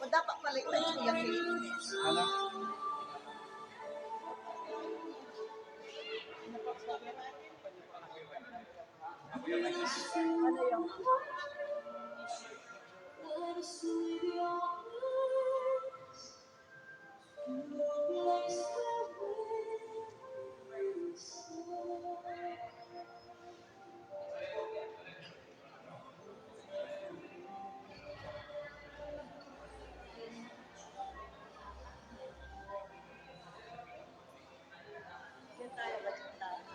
O dapat paligtan siya Philippines. Ano? Ano yung yun tayo ba dyan tayo?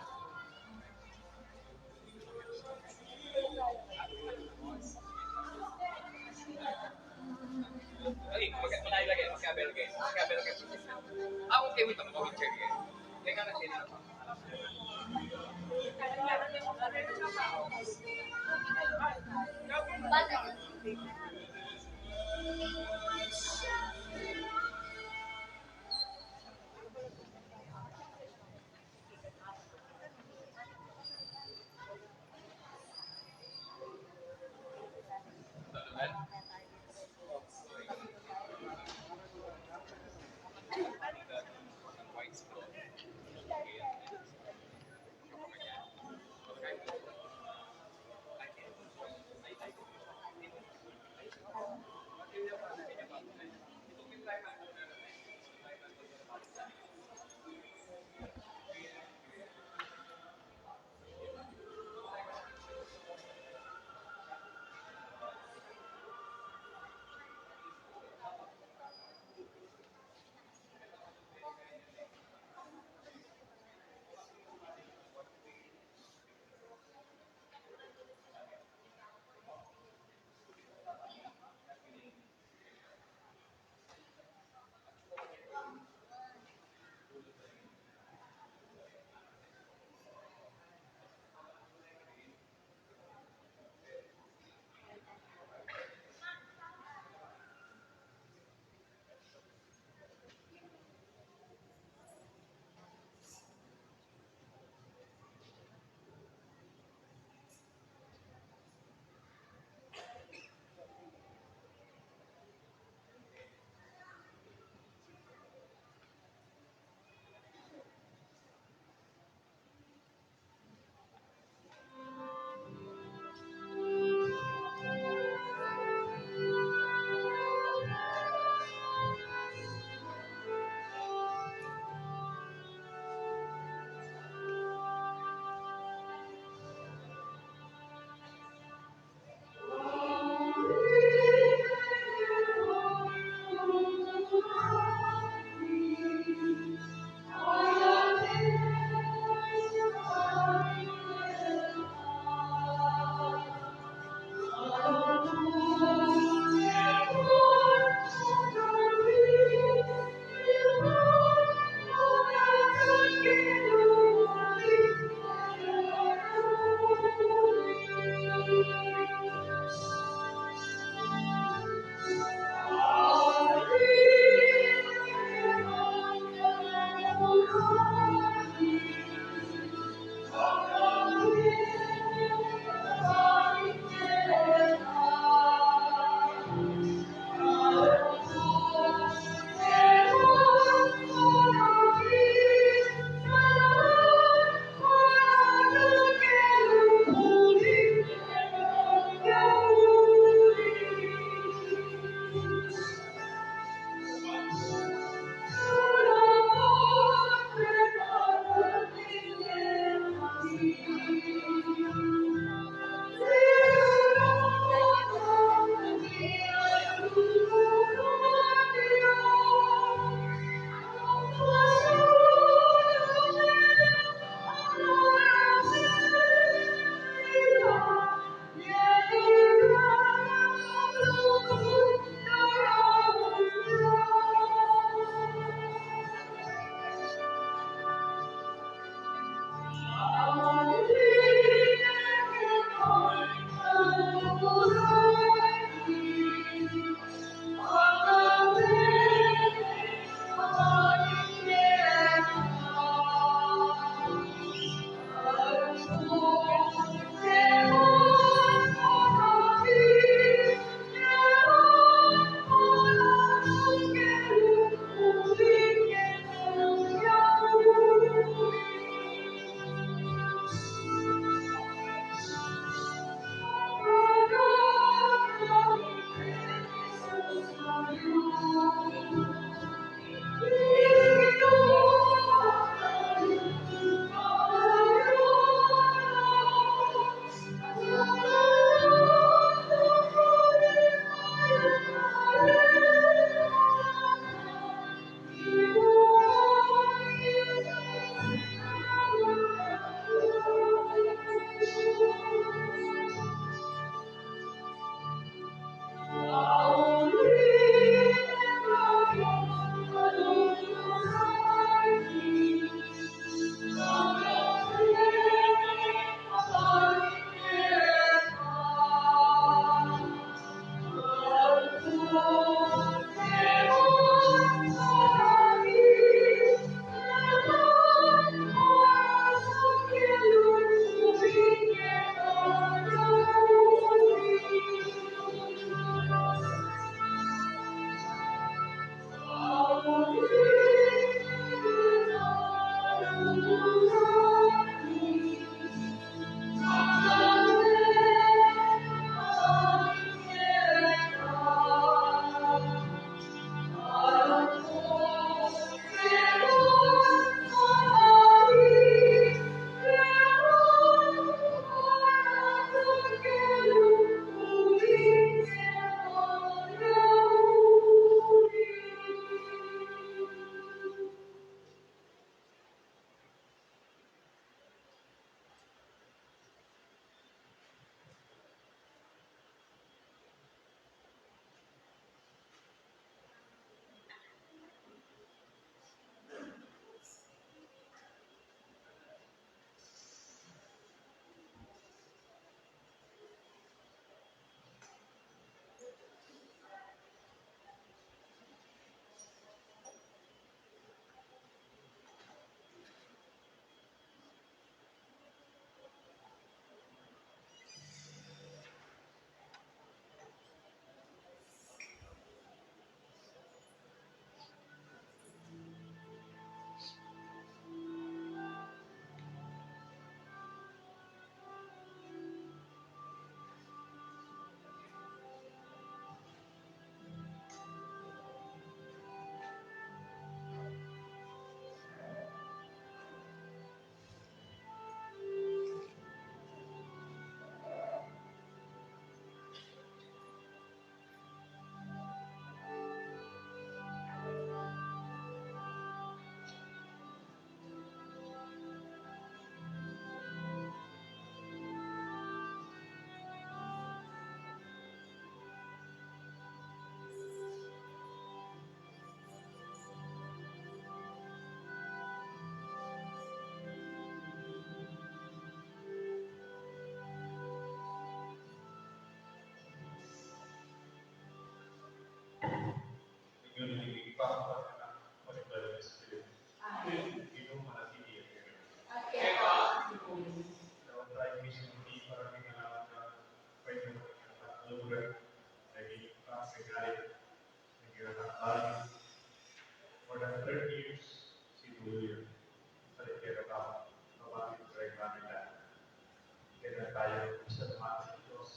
tayo isalamat sa Diyos.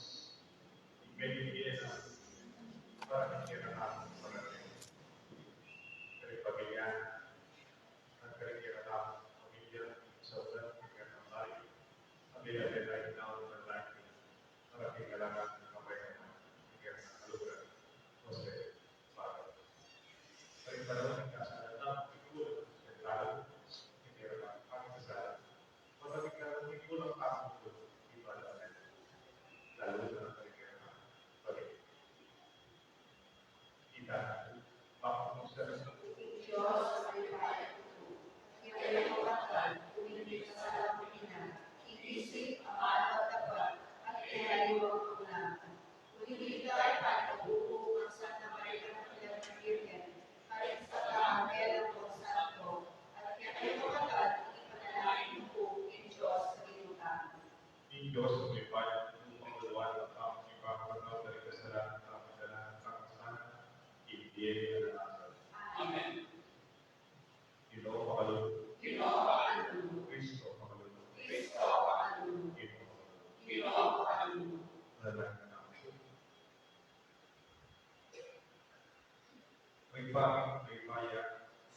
Ibigay na para hindi na natin parating. Pagpagyan, ang karikira na pamilya sa ulan, ng tayo. Pamilya tayo na ng laki. Maraming kailangan ng kabayan ng kalugan. Jose, para. Pero panahon ng kasalan, ikulang sa tao, hindi naman ang kasalan. Maraming kailangan ikulang ang iba natin. Lalo na karikira na pamilya. Kita, makakumusta na sa Diyos ay bayan ko. Kaya mawakal, umibig sa lampunan, inisip ang at tapat, at kinaliwang ulangan. Umibig ka ay pagkabuo ang Santa Maria ng Pilipinas, kahit sa kahangelan ko sa ako, at kaya mawakal, ipanalangin ko in Diyos sa inutan. In Diyos ang may bayan, upang luwan at ang ipapagaw dari kasalanan at kasalanan ng kasalan, ibigay na natin. Amen. Ginoo pakalulog. Ginoo pakalulog. Kristo pakalulog. Kristo pakalulog. Ginoo pakalulog. Manalangin natin. May bayan,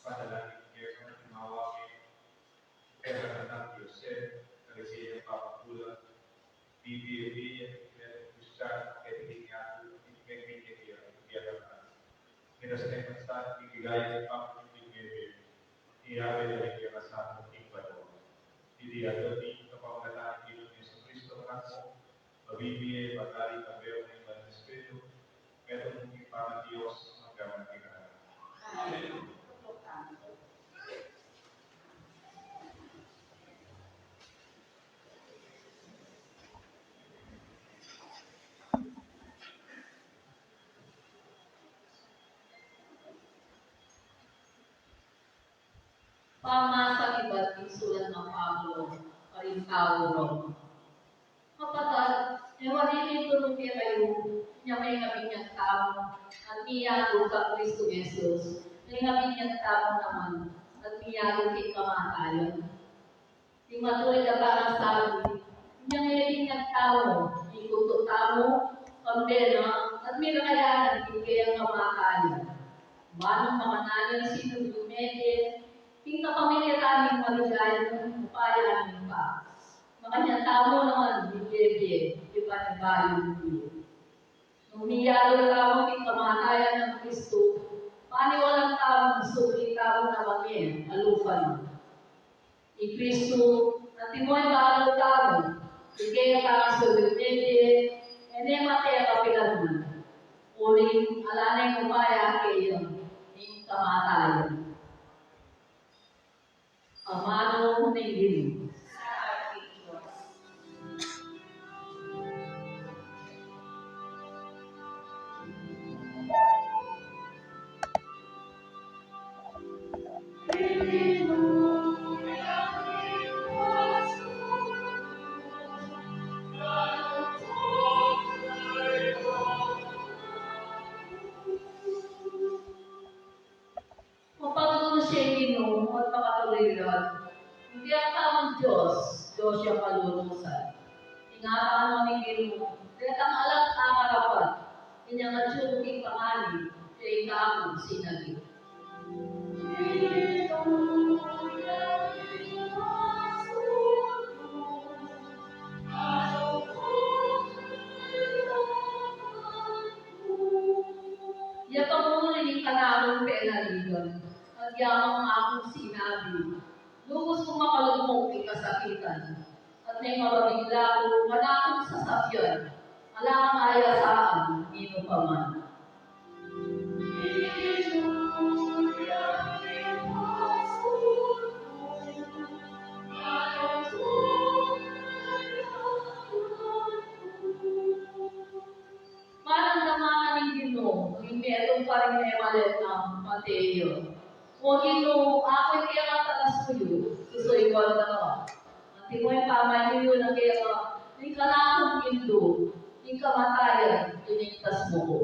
panalangin kayo sa tumawagin, kaya ng Diyos, kalisiyan ng papakulang, bibili, Kristyan, kailangan kita sa tempat bigay ang bibigay iyawe na kaya sa ating bato. Hindi agad din kapag ng Yesu Kristo ako, mabibigay pagkari ng Beo ng Ibang Espiritu, ito mong ipang Diyos hanggang magkikaroon. Amen. Pamasa iba't sulat ng Pablo, Parintauro. Kapatid, ewanin tulong niya kayo, niya may ngabing niyang tamo, at niyago ka Kristo Jesus, may ngabing niyang tamo naman, at niyago kay kamatayan. Di matuloy na parang sabi, niya ngabing niyang tamo, ikuto tamo, kambena, at may nakayanan kay ang kamatayan. Manong mga nanin sinubumede, tingnan kami ni Raming maligaya ng upaya namin pa. Makanya tamo naman, bibebe, iba ni Bayo Biyo. Nung niyalo lamang yung kamatayan ng Kristo, paniwalang tamang suri tamo na kami, alufan. Ni Kristo, na timoy baalo tamo, ikaya parang sa bibebe, ene mataya kapilan. Uling alanay upaya kayo, yung kamatayan. Amado ng Diyos. Sa ating Diyos. Mapagtuto siya Ginoo at makatuloy-tuloy. Hindi ang tamang Diyos siya kalulusan. Ingatan mo ni Ginoo, kaya't ang alam sa karapat, inyang atsuking pangani, siya ikakong sinagi. Iya pamumuling kanamang penaligan, at yamang akong sinabi, lubos kong makalumong ikasakitan, at may mababigla ko manakong sasakyan, alang ayasaan, nino pa man. Maramdaman ng Ginoo, meron pa rin may malit ng Mateo. O Ginoo, ako'y kaya katagasuyo, susoy ko na ka. Ang timoy pamahiyo na kaya ka, ni kanakong indo, ni kamatayan, inintas mo ko.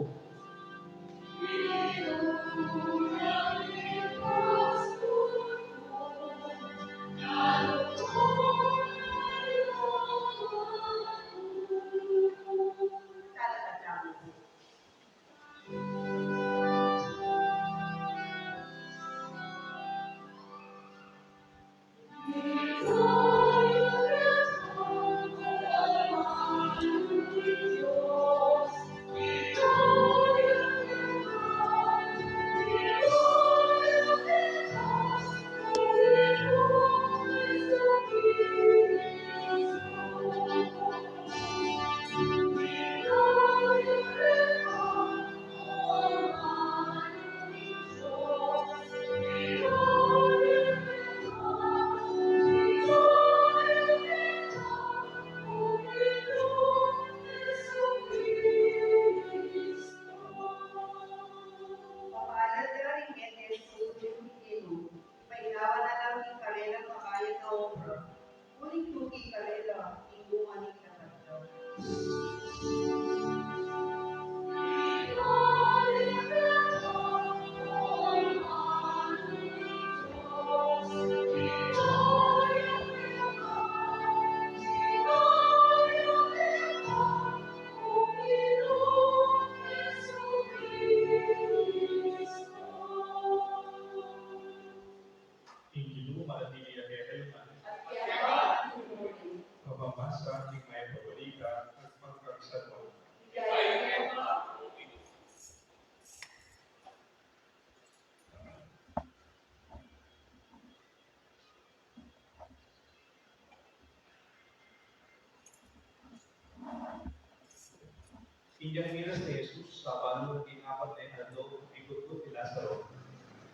Inyang miras ni Jesus sa balong ginapat na inadlo, ikot-ikot ni Lazaro.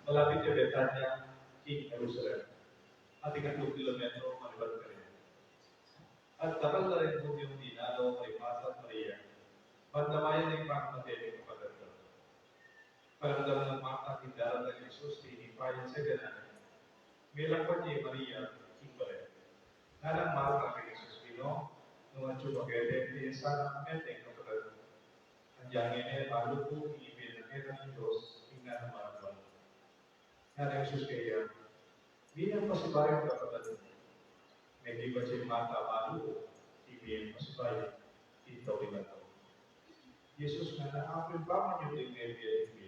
Malapit sa Betania, King Jerusalem. At 3 kilometro maliban ka rin. At takal na rin po yung dinalo kay Martha at Maria. Pagdamayan ng pangmatili ng pagdalo. Paramdam ng Martha, tindaran ng Jesus, tinipayan sa ganan. Milakpan niya Maria, King Nanang Martha kay Jesus Pino, nung chupagete, tinasana meteng kapatid. Andiyan ini balu po ibig ng Diyos, tingnan ng mga Nanang Jesus kaya, bilang pasibayan kapatid. May iba siya mata balu, ibig pasibayan, ito ito. Yesus na naapin pa man yung ibig,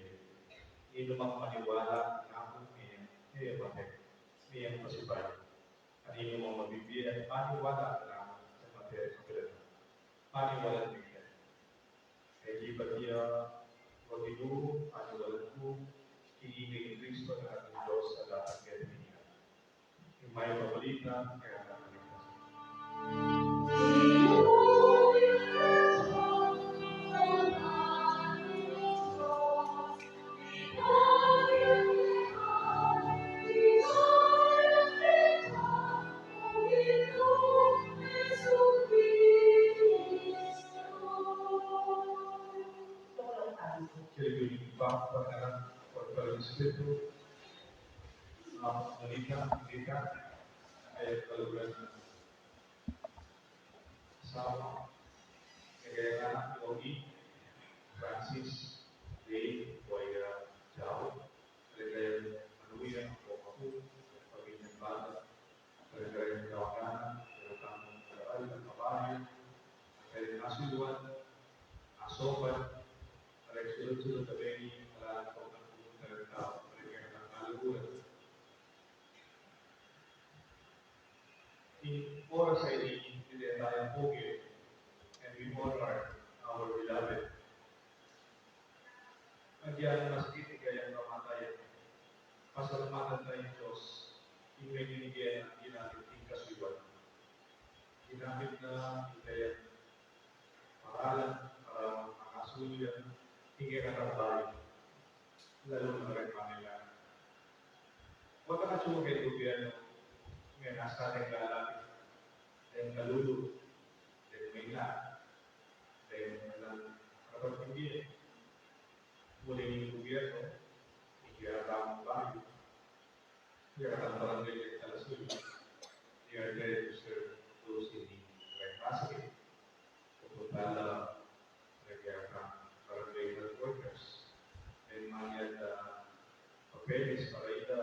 inumang maniwala, naapin niya matek, niya pasibayan. Kanino mo mabibigyan, maniwala na sa materyal sa pila. Maniwala bigyan. Kaya di ba niya, wadilu, maniwala ko, hihingi ni Kristo na ating Diyos sa lahat kaya niya. Yung may pabalita, kaya nakalimutan. Jadi Pak Pangeran Pertolongan Espiritu menikah ayat keluaran sama negara Yogi Francis Lee Boya Jauh negara Manuia Bokaku Pagina Bada negara Kawakan Tentang Keadaan dan Kabayan negara Nasuduan Asopan Sulu-sulu tabeni para pagkakulang ng tao, mereka ng kaluguran. In oras ay hindi tayong pugi, and we honor our beloved. Nandiyan mas kitigay ang kamatayan. Pasalamatan tayong Diyos, ibinigyan ang ginamit ng kasuwan. Ginamit na itayan paralan para makasulian hingga katrabaho, lalo na rin Manila. Huwag ka cuma kay gobyerno, may nasa ating lalapit, dahil kalulu, dahil may na, dahil walang kapag-pagpili. Muling yung gobyerno, ikiratang bayo, ikiratang barangay at talasuli, ikiratang to serve those in need, like Pasig, Puputala, ikiratang barangay health workers, and mga papeles para ita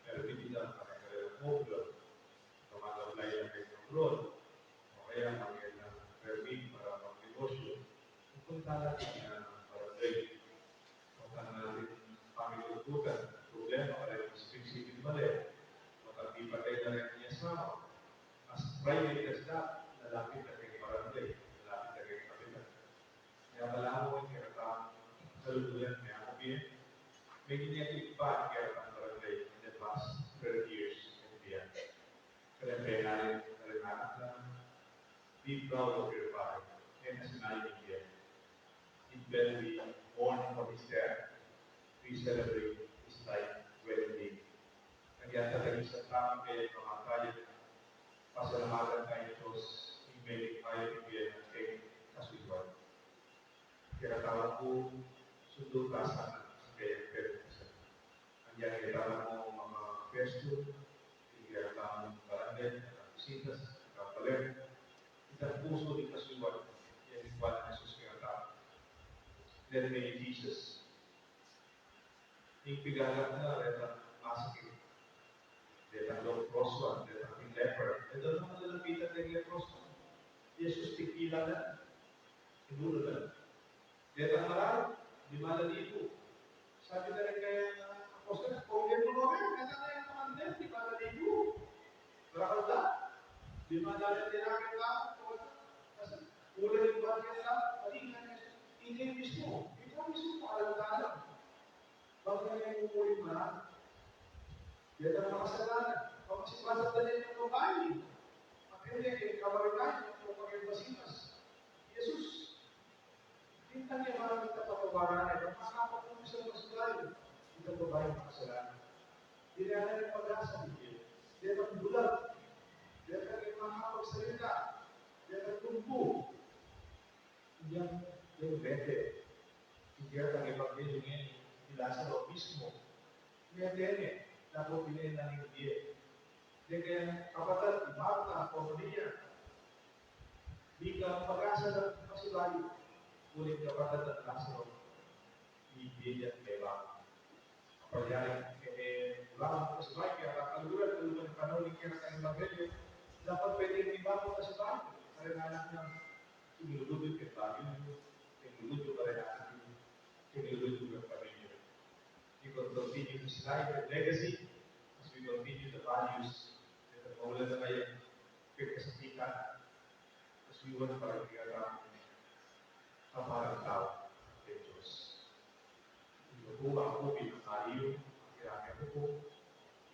permitida para kaya mobile, tumatawlay ang control, o kaya mga permit para mag-negosyo, pupunta natin na barangay, punta natin pangitutukan, problema para yung specific mali, makapipatay na rin niya sa as private as that, lalapit na kay barangay, lalapit na kay kapitan. Kaya malawang kaya saludulan niya ako may ginagawa pa ang kaya ang barangay in the past 30 years and beyond. Kaya natin na be proud of your father and as an idea. It will be born from his death. We celebrate his life well-being. Kaya talagang sa tamang kaya kamatayan, pasalamatan tayo Diyos, ibigay tayo ibigay ng kay kasuliwan. Kaya tawag ko, sundo tasan kaya pwede. Andiyan kita mo mga pesto, kaya tamang barangay, visitas, kapaler, kita puso di kasuliwan, yan yung buwan na Jesus kaya tao. Then may Jesus. Yung pigalat na, retang masakit, retang low crosswan, retang leper, ito naman nalapitan ng leproswan. Jesus tikila na, inulo na. Retang marami, 5,000. Sabi na rin kaya apostol, kung yan mo rin, kaya na yung kamandan, 5,000. Berakal na, 5,000 tinakin na, kasi ulan yung bagay na, palingan niya, hindi mismo, ikaw mismo, alam ka lang. Bakit na yung umuwi na? Yan ang makasalanan. Pagkasipasan na rin yung babae. At hindi, kawarinan, yung pagkakibasinas. Jesus, yung vete, kaya ang Evangelyo ngayon, ni Lazaro mismo, may dapat pinayin ng hindi. Kaya kapatid, Marta, Maria, di ka pag-asa ng kasibayo, ngunit kapatid at Lazaro, ibigyan kaya kapag lamang kasibayo, kaya kakaluran ng panahon ng kaya sa Evangelyo, dapat pwede yung ibang kasibayo, kaya nga lang ng sinuludod kay tayo, sinuludod pa rin natin, sinuludod ng pamilya. We will continue his life and legacy as we continue the values that the Mawala na ngayon pagkasasikan as we want para kaya ang parang tao ng Diyos. Ito ako bilang tayo, ang kailangan ko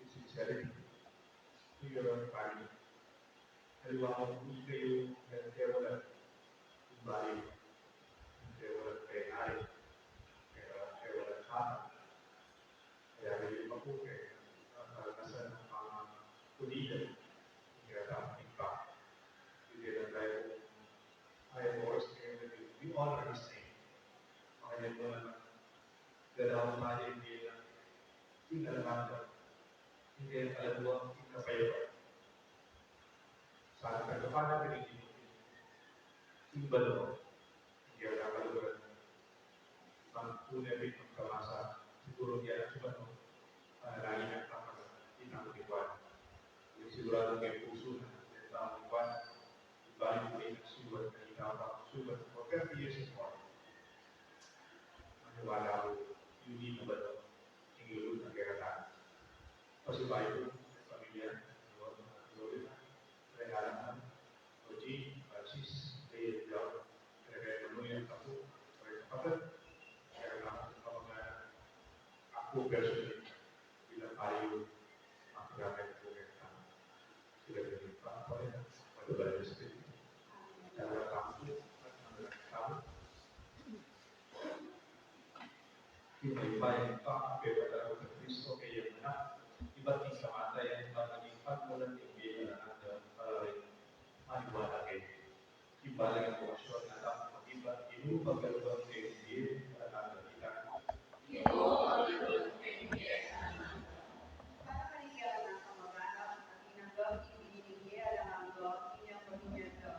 in sincerity to your family. Halimbawa, hindi kayo nagkawalan ng value, nagkawalan kay hari, nagkawalan tama. Kaya ngayon ako kaya ang karanasan ng mga kulidan, kaya tamang impact. Hindi na tayo I am always saying that we honor his name. Kaya mo naman, dalawang tayo hindi na inalaman, hindi na kalatuang ikapayawan. Sa kagapana ng hindi simbalo, hindi ang nakaluran. Ang tunay rin ng kamasa, siguro yan ang sumano, lagi ng tamang inakutiwan. Yung sigurado may puso na tamang iwan, ibalik mo rin ang sulat na itapang sulat for 30 years and more. Maniwala ko, yung dito ba ito, ingilulod ng kagatan. Kasi bayo, pamilya, Lorena, Renalan, Oji, Francis, Leia, Dion, kaya naman yung ako, kaya kapatid, kaya naman ang mga ako personally, bilang tayo, ang gamit ko ngayon na sila ganyan pa ako rin, madubay na spirit, kaya kampo, at mga tao. Yung may bayan pa, pero talaga ng Kristo, kaya na, iba't yung kamatayan para maging pagmulan ng biyaya na natin para rin maniwala kayo. Ibalang ang buwasyon na lang mag-iba, inupag galubang kayo hindi para natin kita. Para kanigyan ng kamag-anak at inanggap, ibinigay alam ang Diyos, inyong pamilyado.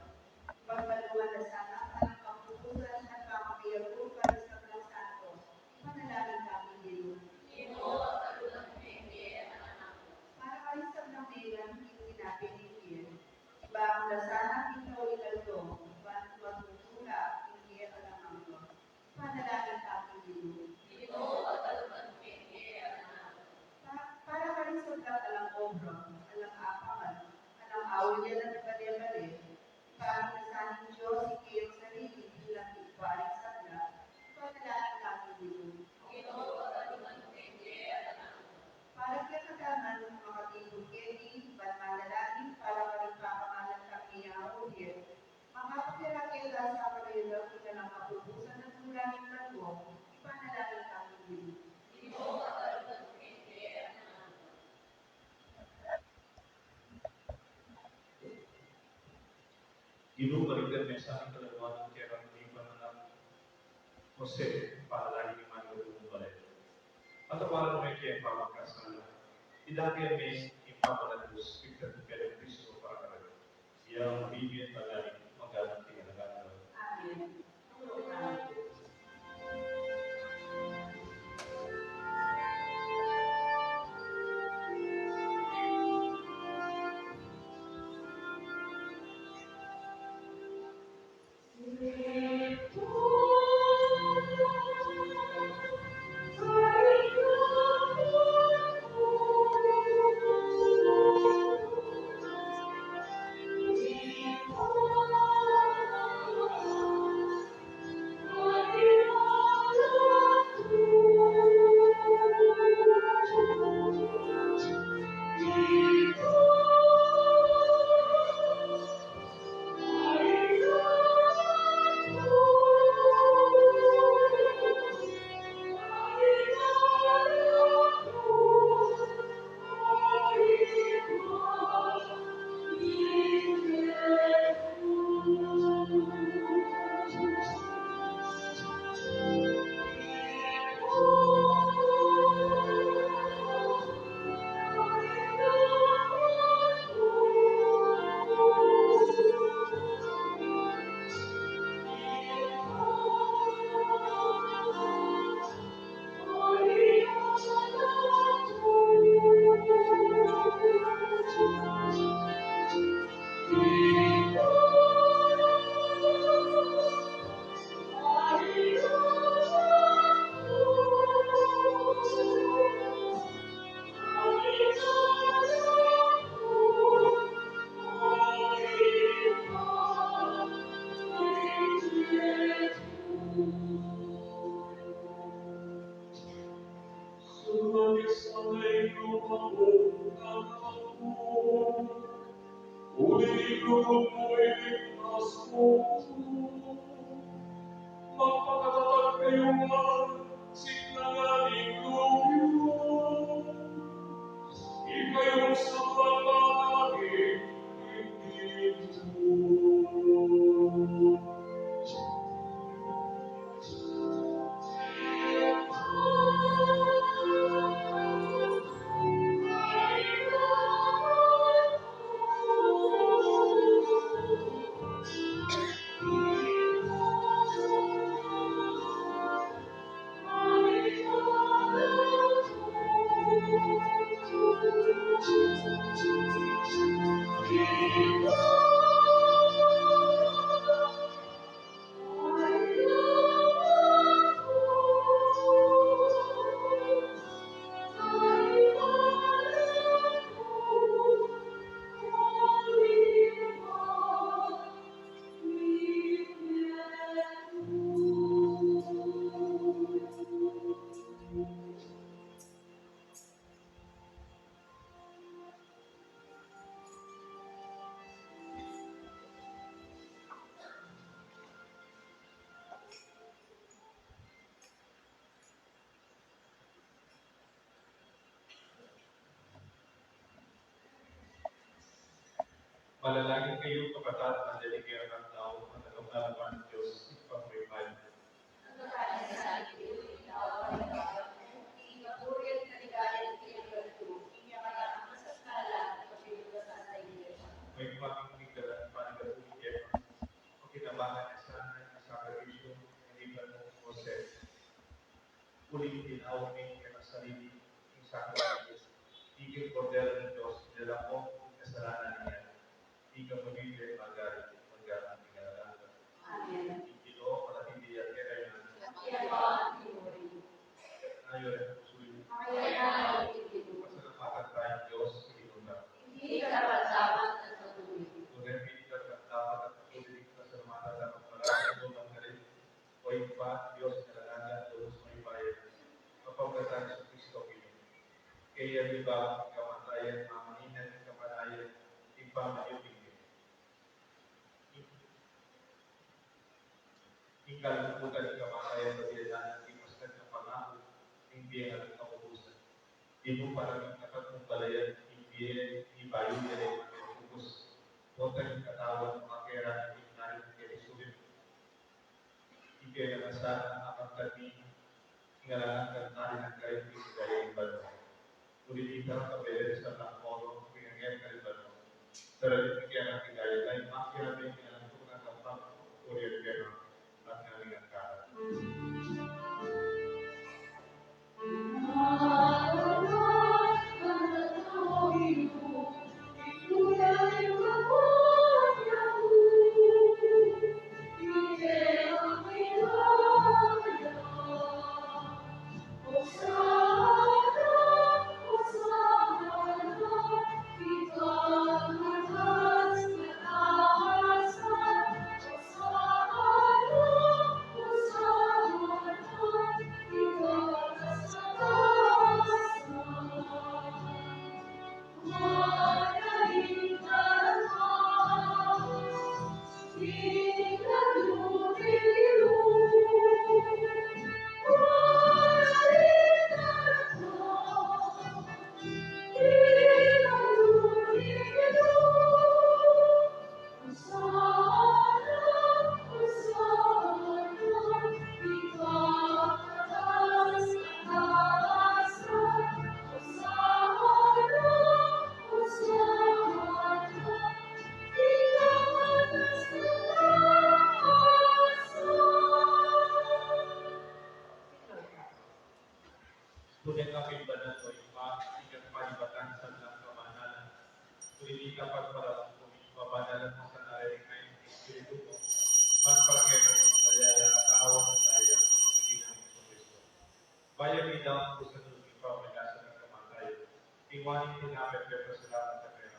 Pagbaluan na sana, parang kapupusan at pamakiyagupan sa mga santos. Panalangin kami din. Para kayo sa namilang, hindi natin ikin. Iba ang lasana, ikaw ilalto. Ba't magtutula, hindi alam ang Diyos. Panalangin kami din. Para kayo sa lahat alang obra, alang apangan, alang awil yan at bali-bali. Parang nasanin Diyos, ikiyong sarili, bilang ibalik sa lahat. Panalangin kami din. Para kagadaman ng mga tibong kedi, ba't manalangin, para magpapangalan kami ang awil. Mga pakilakita sa kalayulang kita ng kapupusan at mulangin malwong, ipanalangin kami din. Ginubalikan niya sa aking kalaluan ng kaya ng pananap Jose para lagi naman lumubalik. At wala may kaya pamagkasala. Idagay may ipapalagus pagkat pero Kristo para kayo. Siya mabibigyan palagi magalang tinalagaan. Amen. Oh Malalangin kayo kapatat na delikera ng tao at nagpapalaban ng Diyos ipag-repay. Nagkakain sa akin, ikaw ay ikaw, ipapuri at kaligayan at pinagkalito, inyakaya ang masaskala at pagpilugasan sa iglesia. May pamimigdalan panagatuligyan o kinabangan na sana ng sakripisyo ng iban mo Jose. Uling tinawagin ka ng sarili ng sakripisyo. Igil kordero ng Diyos, nila mo ang kasalanan niya. Ikaw magiging magaling ng pinagalaga. Amen. Ikilo, palatindi at kaya Kaya ba ang pinuri? ayon ang pusoy. Kaya na ang pinuri. Pasalamatan tayong Diyos sa inunan. Hindi karapat-dapat at patuloy. Tunay pinitag at dapat at patuloy na pasalamatan ng maraming ng galit. O iba, Diyos na lalaga, Diyos may bayan. Mapagkatan sa Kristo Pino. Kaya di ba ang kamatayan, mamahinan ng kamalayan, iba mayubing. Hingga luputan ng kamatayan na biyanan ng imastan ng pangako, hindi ang kaubusan. Di mo parang dapat mong balayan, hindi bayo nila ang focus. Huwag ng katawan ng mga kera ng ignarin ng Jesusin. Hindi na sana ang kami hingalangan kantahin ng kahit sa gayang balo. Ngunit ikaw kabelan sa lakoro, pinangyay ka rin balo. Pero bigyan ng higaya tayo, makira rin pinangatong ng kapag kuriyan gano'n. At nalingan ka. Tunay na kaibanan o iba, ikat palibatan sa lang kamanalan. Kundi kapag parang pabanalan mo sa narinig ay ng Espiritu mo, mas pagkailan mo sa yaya at awa sa saya, hindi namin sa Kristo. Bayan nila ang gusto ng ipamalasan ng kamatayan. Iwanin mo namin pero salamat sa pera.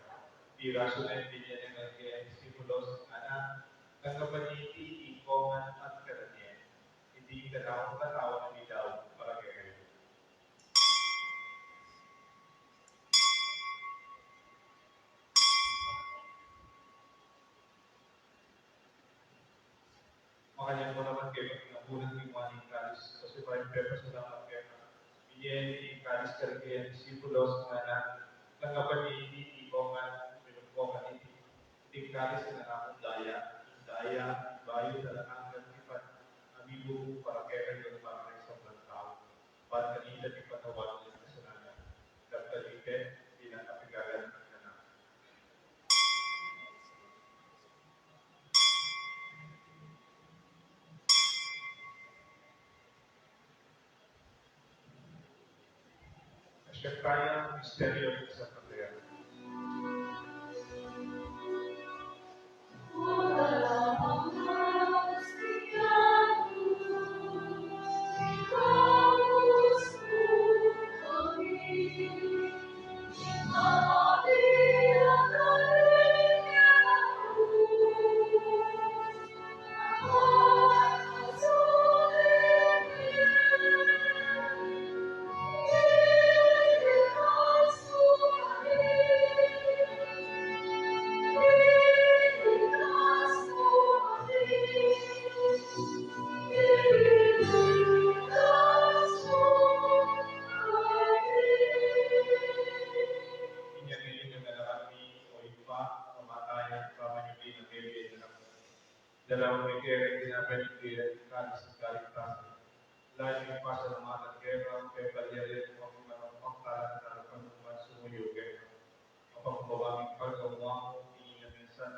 Di raso na hindi niya ng stimulos ng anak, ng kapaniti, ikongan at karaniyan. Hindi ka na akong katawa ng ilaw para kayo. Makanya mo naman kayo pinapunan ng iwaning kalis kasi parang purpose na lang kayo. Bigyan kalis ka rin disipulos ng anak ng kapaniti, ikongan, pinukongan iti. Hindi kalis na nakakong daya, bayo na nakakang ipan, amigo para kaya yung para sa mga tao. Para kanila di patawan ng kasalanan. Dapat ike, pinakapigalan ng anak. Siya kaya ang misteryo sa pagkaya. Kaya may kaya ginapanigilan ka sa kaligtasan. Lahat yung pasalamatan kaya kay Palyarin mo ang mga pangkalan na panuman sumuyo kaya mapagpawangin pagkamuha mo hindi na minsan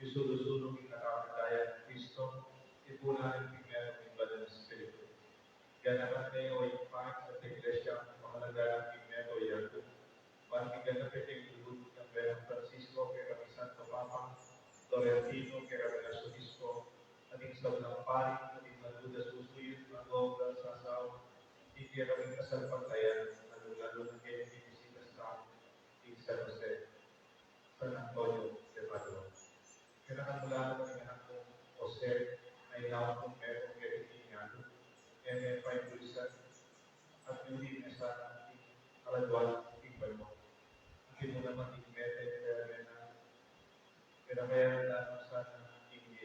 isulo-sulo kinakapitayan Kristo ipunan ng tingnan ng iba ng Espiritu. Kaya naman tayo ay pangit sa iglesia mahalaga ng tingnan o yato. Panigan na piting lulog ng Berang Francisco kay Kami Santo Papa, Florentino kay Kami Arzobispo, ating sablang pari, ating maluda susuyin, magobra sa asawa, hindi kami kasalpantayan, lalo-lalo na kayo binisita sa ating San Jose, San Antonio de Padua. Kailangan mula naman ng anak kong Jose, ay lawan kong meron kayo itiniyado, may paibulisan, at hindi na sa ating kaladwal, ating mo. Hindi mo naman ikmete, kaya na sana hindi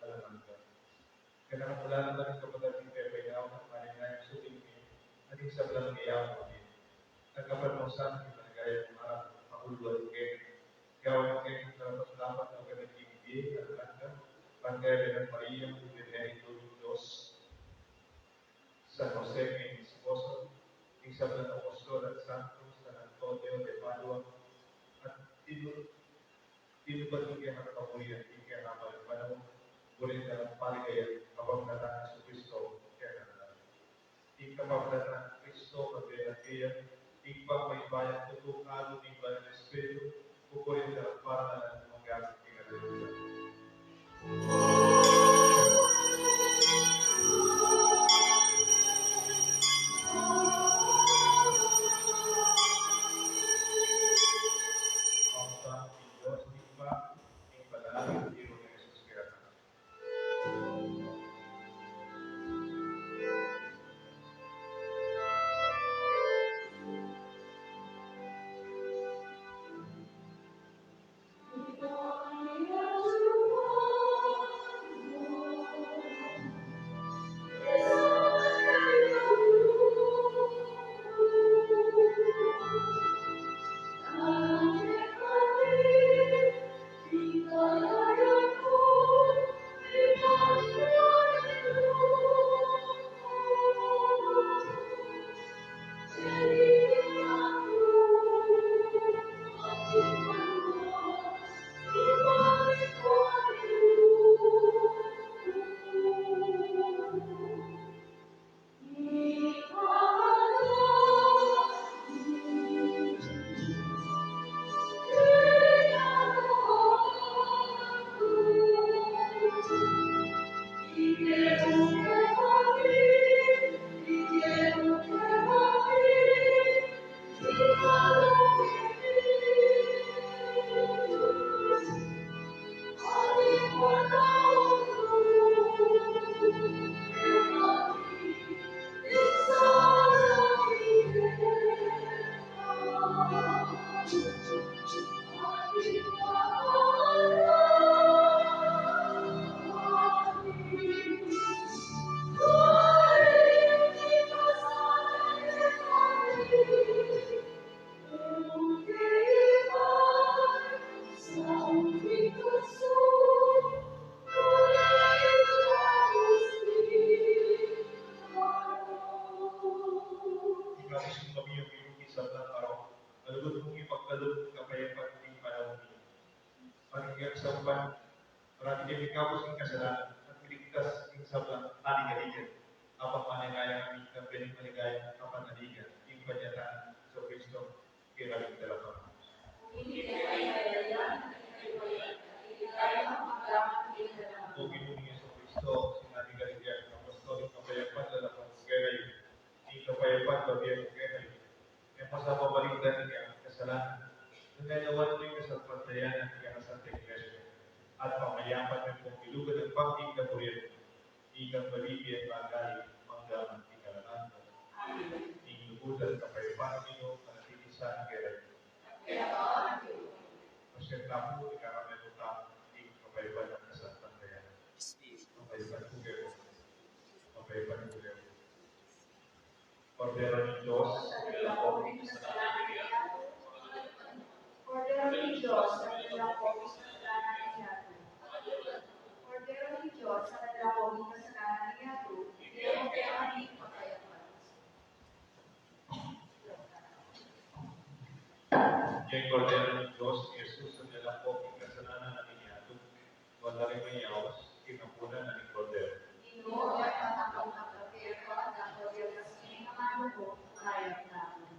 alaman ka. Kailangan wala naman ang kapatid ng Pepe na ako kanina yung suting ating sablang iyaw mo din. Nagkapanmusan ng managaya ng mga pakuluan kayo. Gawin kayo ng dapat ng kanagigbi, alaganda, pangkaya ng Maria, Benedicto Diyos, San Jose, may esposo, isang ng Apostol at Santos, San Antonio de Padua, at tinubad-tugyan ang kamulian, kaya naman ang panahon, ngunit ang paligaya, kapagdatan ng Kristo, kaya naman. Kapagdatan ng Kristo, pagdatan ipag may bayan tutukalo, ipag ng Espiritu, kukurin na para ng mga gamit kinagalutan. Kay Cordero ng Diyos, Jesus, ang nila po, ikasalanan na ninyo, wala rin may yawas, kinapunan na ni Cordero. Ginoo at patakong magkapirko at ako din sa sinamano ko, hayop namin.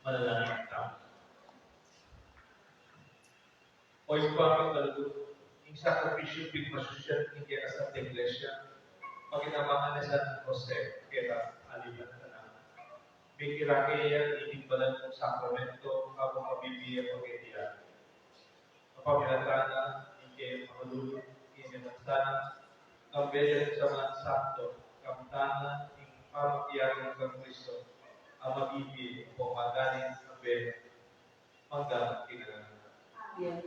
Manalangin tayo. O Espiritu Santo, yung sakripisyo pigmasusyan ng kaya sa iglesia, pagkinabangan na San Jose, kaya aliman ka na. May kirakaya, itigbalan ng sakramento, habang mabibiya pag-iiyan. Kapamilatana, hindi makalulog, ininansana, kambeyan sa mga sakto, kamtana, ng pamakiyagan ng Kristo, ang mabibiya o magaling kambeyan, hanggang kinalanan. Amen.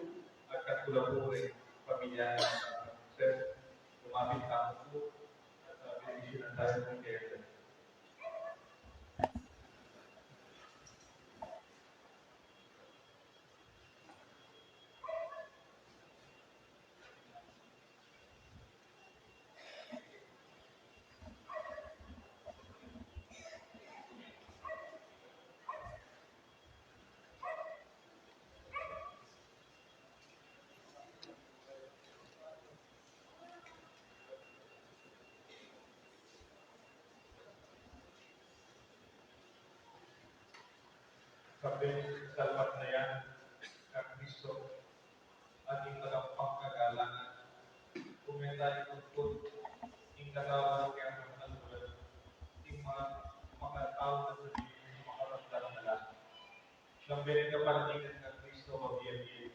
At katulapuri, pamilya ng Jose, lumapit ang po, at binisyon tayo ng kaya. Sabi sa lahat na yan, ang Kristo, ating tagapang kagalangan, kumenta yung tungkol, yung nagawa kaya ng alulan, yung mga tao na sabihin, yung makaramdam na lang. Nang kapalatingan ng Kristo, mabiyabiyin.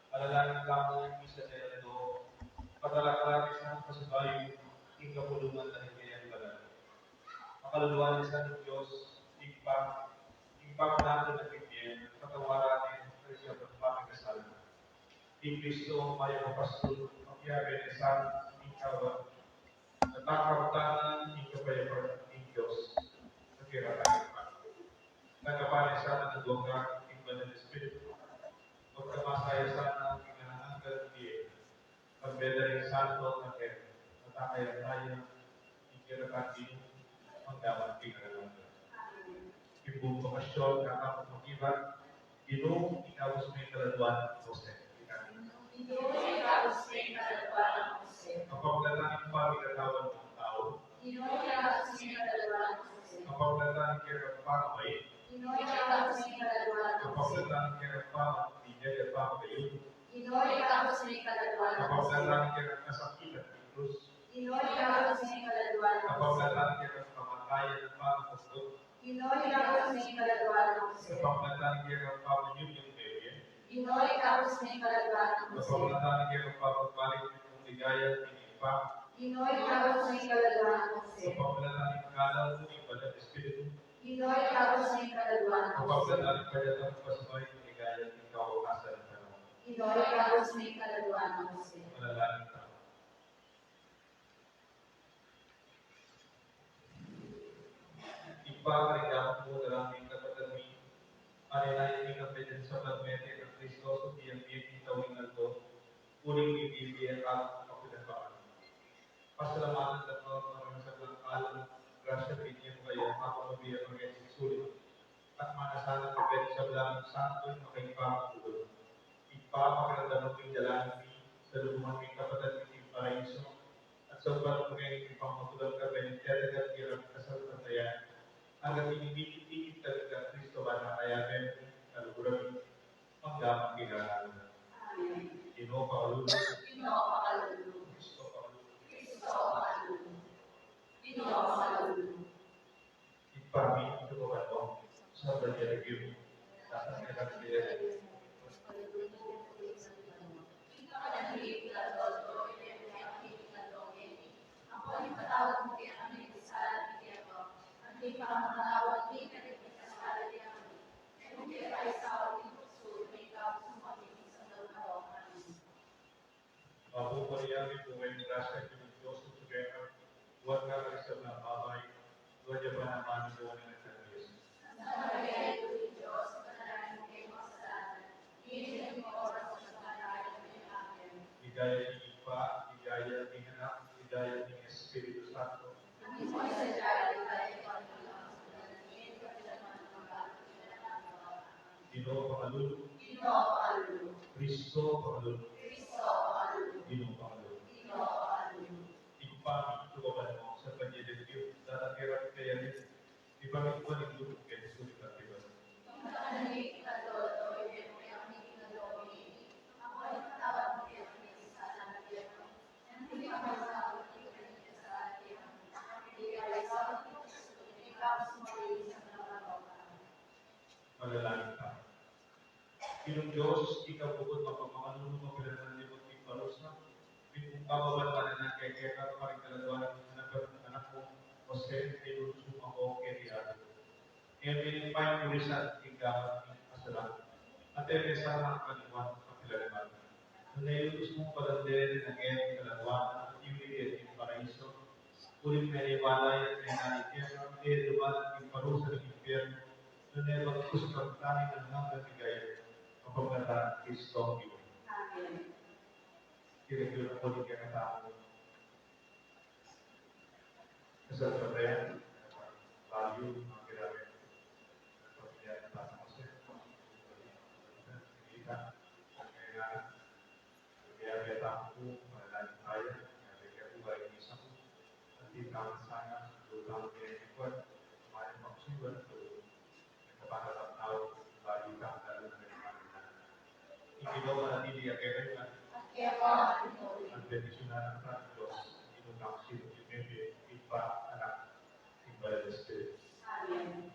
Alalalang lamang yung isa sa ito, patalakalagis ng kasubayo, yung kapulungan na hingayang balan. Makaluluan sa Diyos, Ipang natin ang bigyan, patawaran ng siya ng pamikasalan. Di Kristo, mayo kapastor, magyabe ng San, ikaw, natakamtanan, ikapayapan ng Diyos, nakiratan pa. Nagkapanin sana ng lugar, iba ng Espiritu, magkamasaya sana, kinahanggan diye, pagbeda ng Santo, natin, natakayan tayo, ikiratan din, magdaman pinagalan. Ibu Pakasyon, kakak pemakiban, Ginoo, ikaw sa may kaladuan, Jose. Ginoo, ikaw sa may kaladuan, Jose. Kapagdalanan pa, ikatawan ng tao. Ginoo, ikaw sa may kaladuan, Jose. Kapagdalanan kaya pa kamay. Ginoo, ikaw sa may kaladuan, Jose. Kapagdalanan kaya pa magbigay at pa kayo. Ginoo, ikaw sa may kaladuan, Jose. Kapagdalanan kaya kasakitan ng Diyos. Ginoo, ikaw sa may kaladuan, Jose. Kapagdalanan kaya kamatayan at pa kapagdalanan. Ginoo, ikaw sa may kaladuan, Jose. Kapagdalanan kaya pa yung bebe. Ginoo, ikaw sa may kaladuan, Jose. Kapagdalanan kaya pa magbalik ng ligaya at ipa. Ginoo, ikaw sa may kaladuan, Jose. Kapagdalanan kalaw ng iba ng Espiritu. Ginoo, ikaw sa may kaladuan, Jose. Kapagdalanan kaya ng pasabay ng ligaya at ikaw asan ng tanong. Ginoo, ikaw sa may kaladuan, Jose. Manalangin tayo. Ipaparigaman mo na lang kapatid mi, aninayin ng kapatid sa pagmete ng Kristo sa tiyang biyang tawing naldo, uling bibigyan at kapitapan. Pasalamatan at mga sa alam, grasya pinyo kayo, mapapabiyang mga sulit, at manasana kapatid sa belang santo yung makaipamatulog. Ipapakilala ng jalan sa lumuhan ng kapatid ng paraiso, at sa upat ng ipapatulang kapatid, at kirang kasalutayan, hanggang inibigit talaga Kristo ba na kaya meron kaluguran hanggang kinalaman. Amen. Ginoo pakalulog. Ginoo, pakalulog. Kristo pakalulog. Kristo, pakalulog. Ginoo, pakalulog. Ipami ito ko ba ito? Sa Bergeragyo. Nasa Bergeragyo. Mapupuriyan ito ay grasya ng Diyos sa Sugera. Huwag ka karisap ng babay. Huwag niya pa naman ito na nagkakayos. Hidayah ng Ipa, hidayah ng Anak, hidayah ng Espiritu Santo. Ginoo pakalulog. Kristo pakalulog. Ginoo pakalulog. Ipami ito ba mo sa Bergeragyo. Datakirap kaya rin. Ipamit ko ng lulog kaya sulit at iba. Panginoong Diyos, ikaw bukod mapamakalunong mo pinanang libot ng parusa, kung kababatanan na kay Keka pa rin kalagawan ng anak mo, Jose, nilutos mo ako kay Diado. Ngayon, pinipay mo risan, ikaw, asalang. At ay sana kaliwan ang kilalaman. Nung nilutos mo palandirin ng ngayon kalagawan at iulit yung paraiso, ulit na iwalay at nainaitin, at dumalat yung parusa ng impyerno, nung nabagkus ng tani ng hanggang bigay, kapagkata Kristo ang Diyos. Amen. Kira-kira po din kaya katao. Kasal pa rin, value, mga kiramin. Pagkaya ng tasa ko siya. Kita, ang kailangan. Kaya kaya tao po, malalagin tayo. Kaya po ba yung isa po. At di kami sana, lutang kaya ikot. Kumain pa ko siya. Nagkapangatang tao, value ka, lalo na kailangan na. Ikibaw na hindi kaya kaya Kaya po, ang bendicionan ng Diyos, inunang sino, Bebe, Ipa, Anak, Iba, and Spirit. Amen.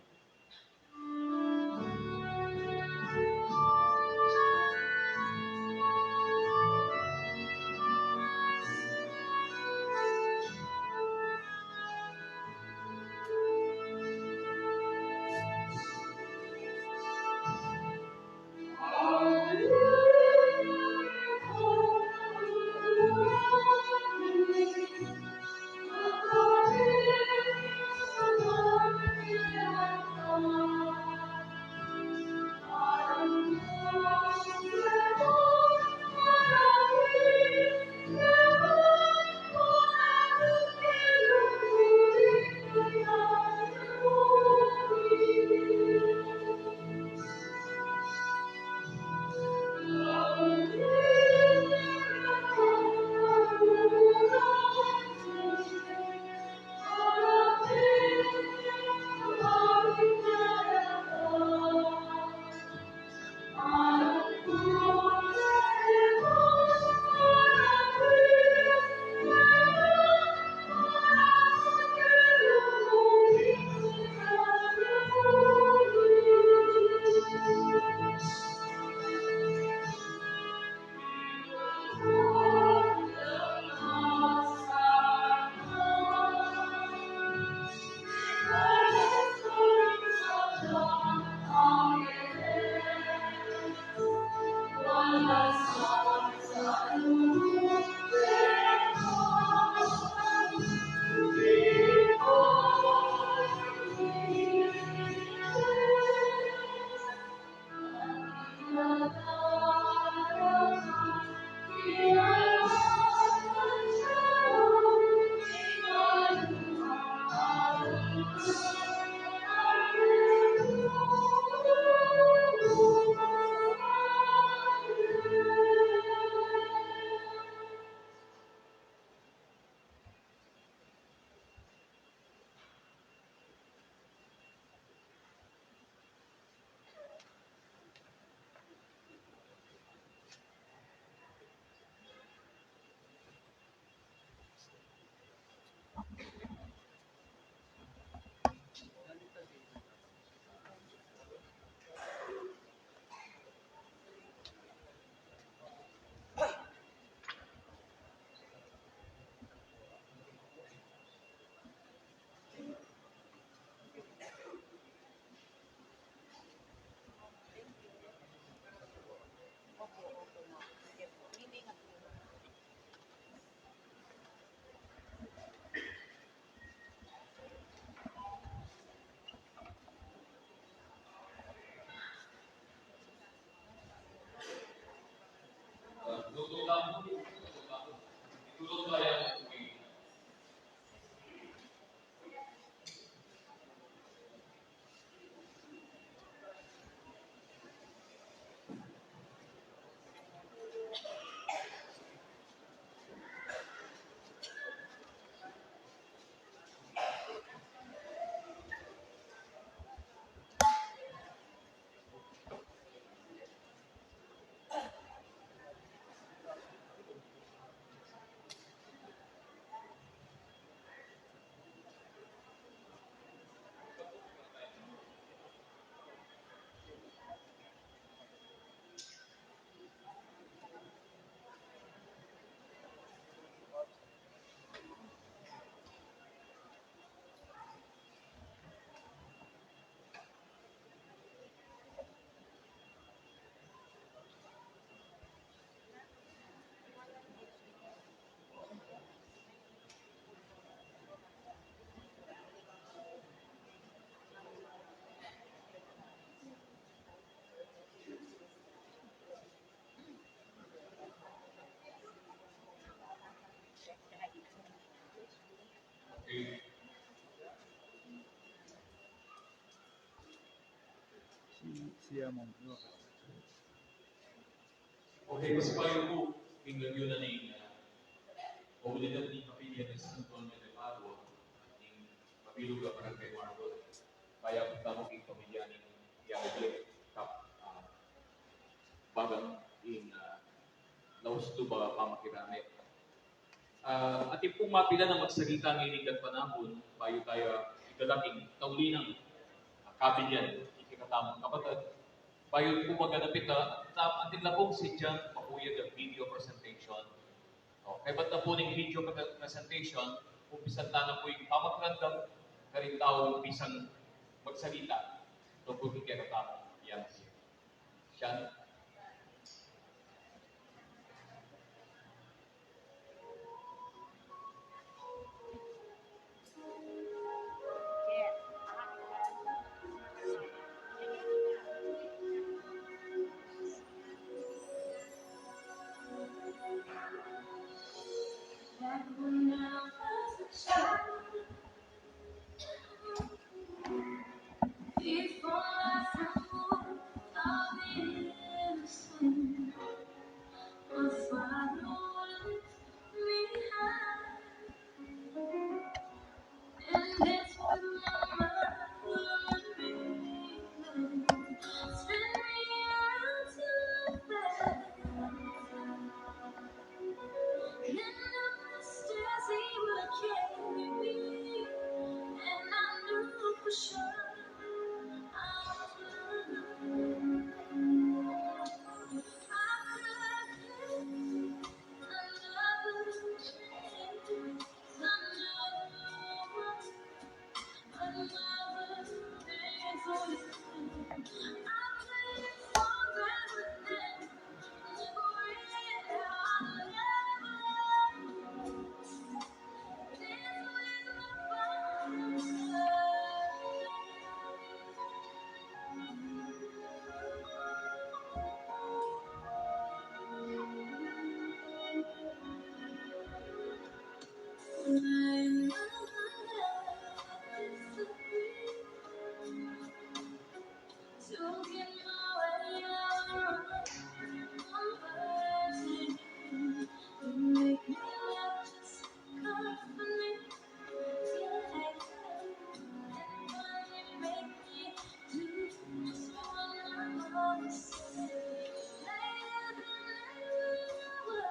Okay. Okay, mas payo ko, tingnan yun na ni komunidad ni Kapilya ni San Antonio de Padua, ating mabilog ka parang kay Marlon. Kaya punta mo kay pamilya ni Yabalik, kap, bagang in laos to ba pamakirami. At pong mapila na magsagita ng inigat panahon, bayo tayo igalaking taulinang kabilyan, ikikatamang kapatid. Bayo po maganapit na atin na pong sidyang pakuya ng video presentation. Kaya ba't na po ng video presentation, umpisan na po yung pamakrandang karintao pisang magsalita tungkol kay kikatamang yan siya. Siya. Back when I was a child, before I found all the innocent, my father would lift me high, and that's when my mother send me out to the bed. And up the stairs he would carry me, and I knew for sure I was loved. I could another chance, another day's wasted. I played forever then, never read how I never to get my way out. You make me laugh just company. And you make me do just what I wanna say. Later than ever.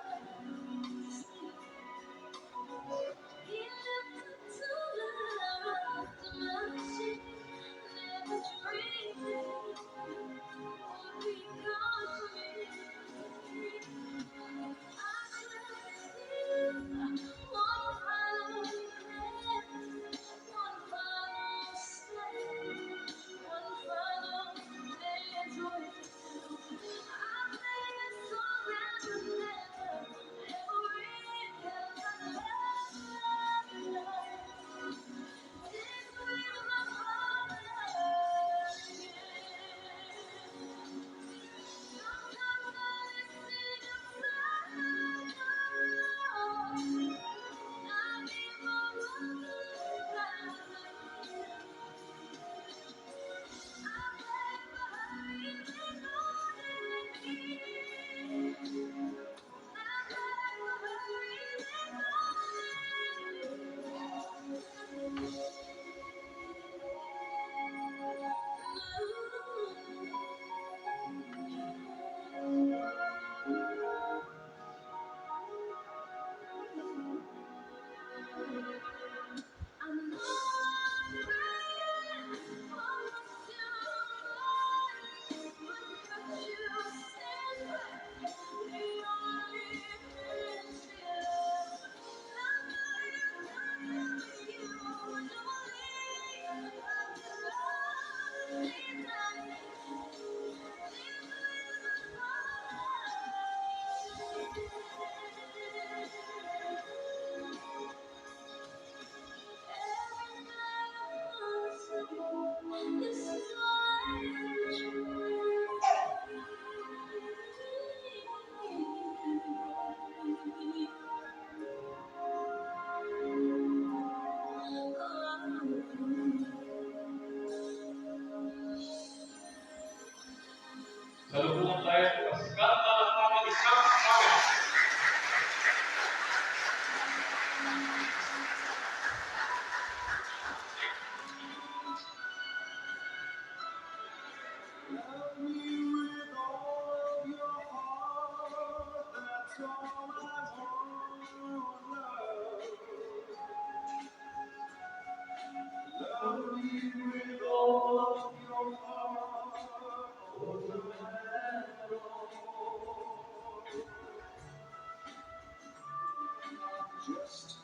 Just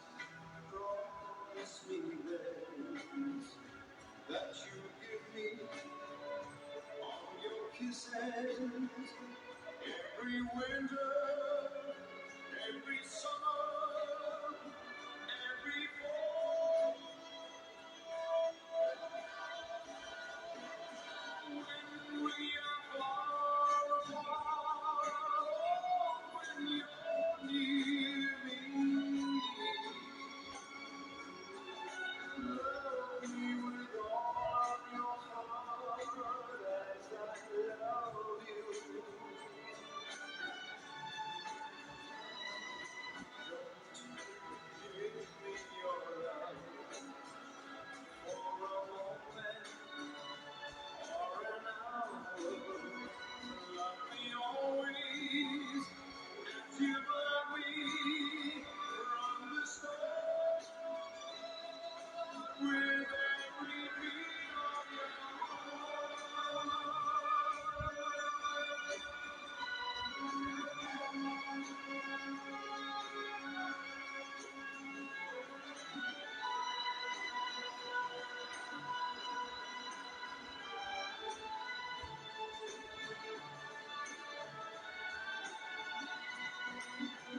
promise me this, that you give me all your kisses every winter, every summer, every fall. When we are far apart, when you're near me, love me with all of your heart as I love you. Give me your love for a moment or an hour. Love me always as you love me from the start. With every beat of your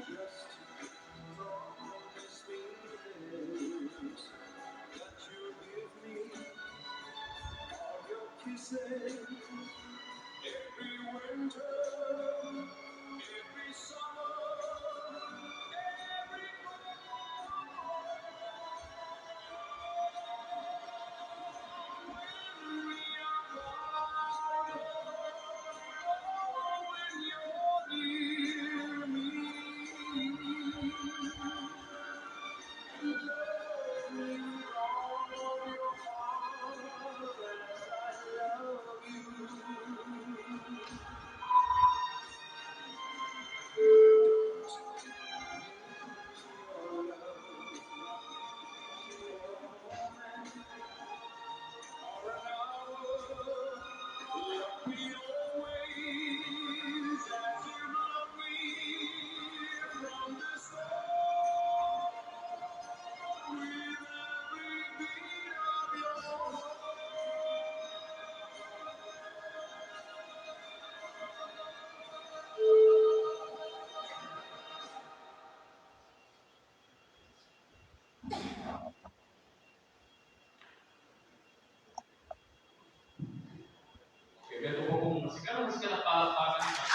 just promise me this, that you give me all your kisses every winter, every summer, every fall. When we are far apart, when you're near me, love me with all of your heart as I love you. Okay, meron po kung masika na palakpakan sa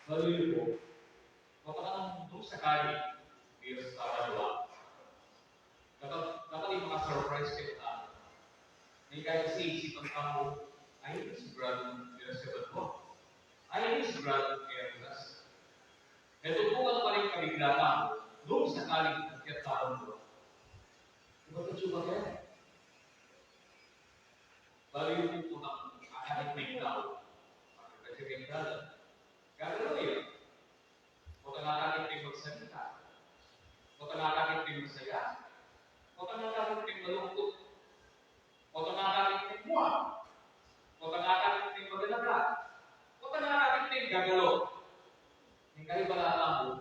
sarili po. Kapag nung sakali, biro sa dalawa, dapat yung mga surprise kayo na may kahit kasi isipang tao, ay hindi sigurado biro sa dalawa. Ay hindi sigurado kaya bukas. Ito po ang paling kabiglaan nung sakaling pagkataon mo. Iba ito ba kaya? Bali yung po ng akalit may tao. Kasi may tao. Gagalaw yun. O tanakalit may magsalita. O tanakalit may masaya. O tanakalit may malungkot. O tanakalit may muwa. O tanakalit may magalaga. O tanakalit may gagalaw. Yung kahit wala alam mo,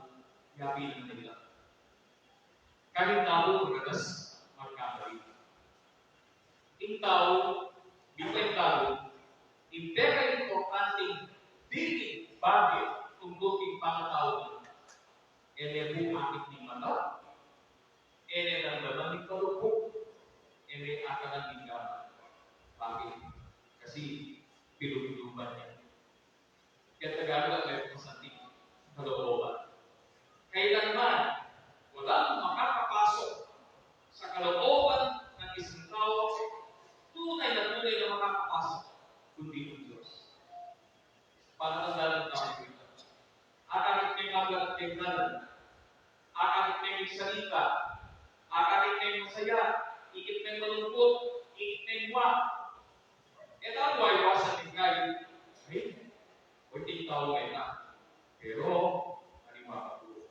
yapi ng nila. Kahit tao, madalas magkamali. Yung tao, yung tao, impera importanteng dili bagay tungkol yung pangatao mo. Ene bumakit ni mata, ene nagdaman ni kalupok, ene akalan ni gama. Bakit? Kasi pilupiluban niya. Kaya Tagalog at Lepo Santi, kalooban. Kailanman, walang makakapasok sa kalooban ng isang tao, tunay na makakapasok, kundi ang Diyos. Panatandaan tayo ito. Akakit may magalat ng dalan, akakit may salita, akakit may masaya, ikit may malungkot, ikit may muwa. Ito ang iwasan ng kayo. Ay, kunting tao ngayon na. Pero, animaka po.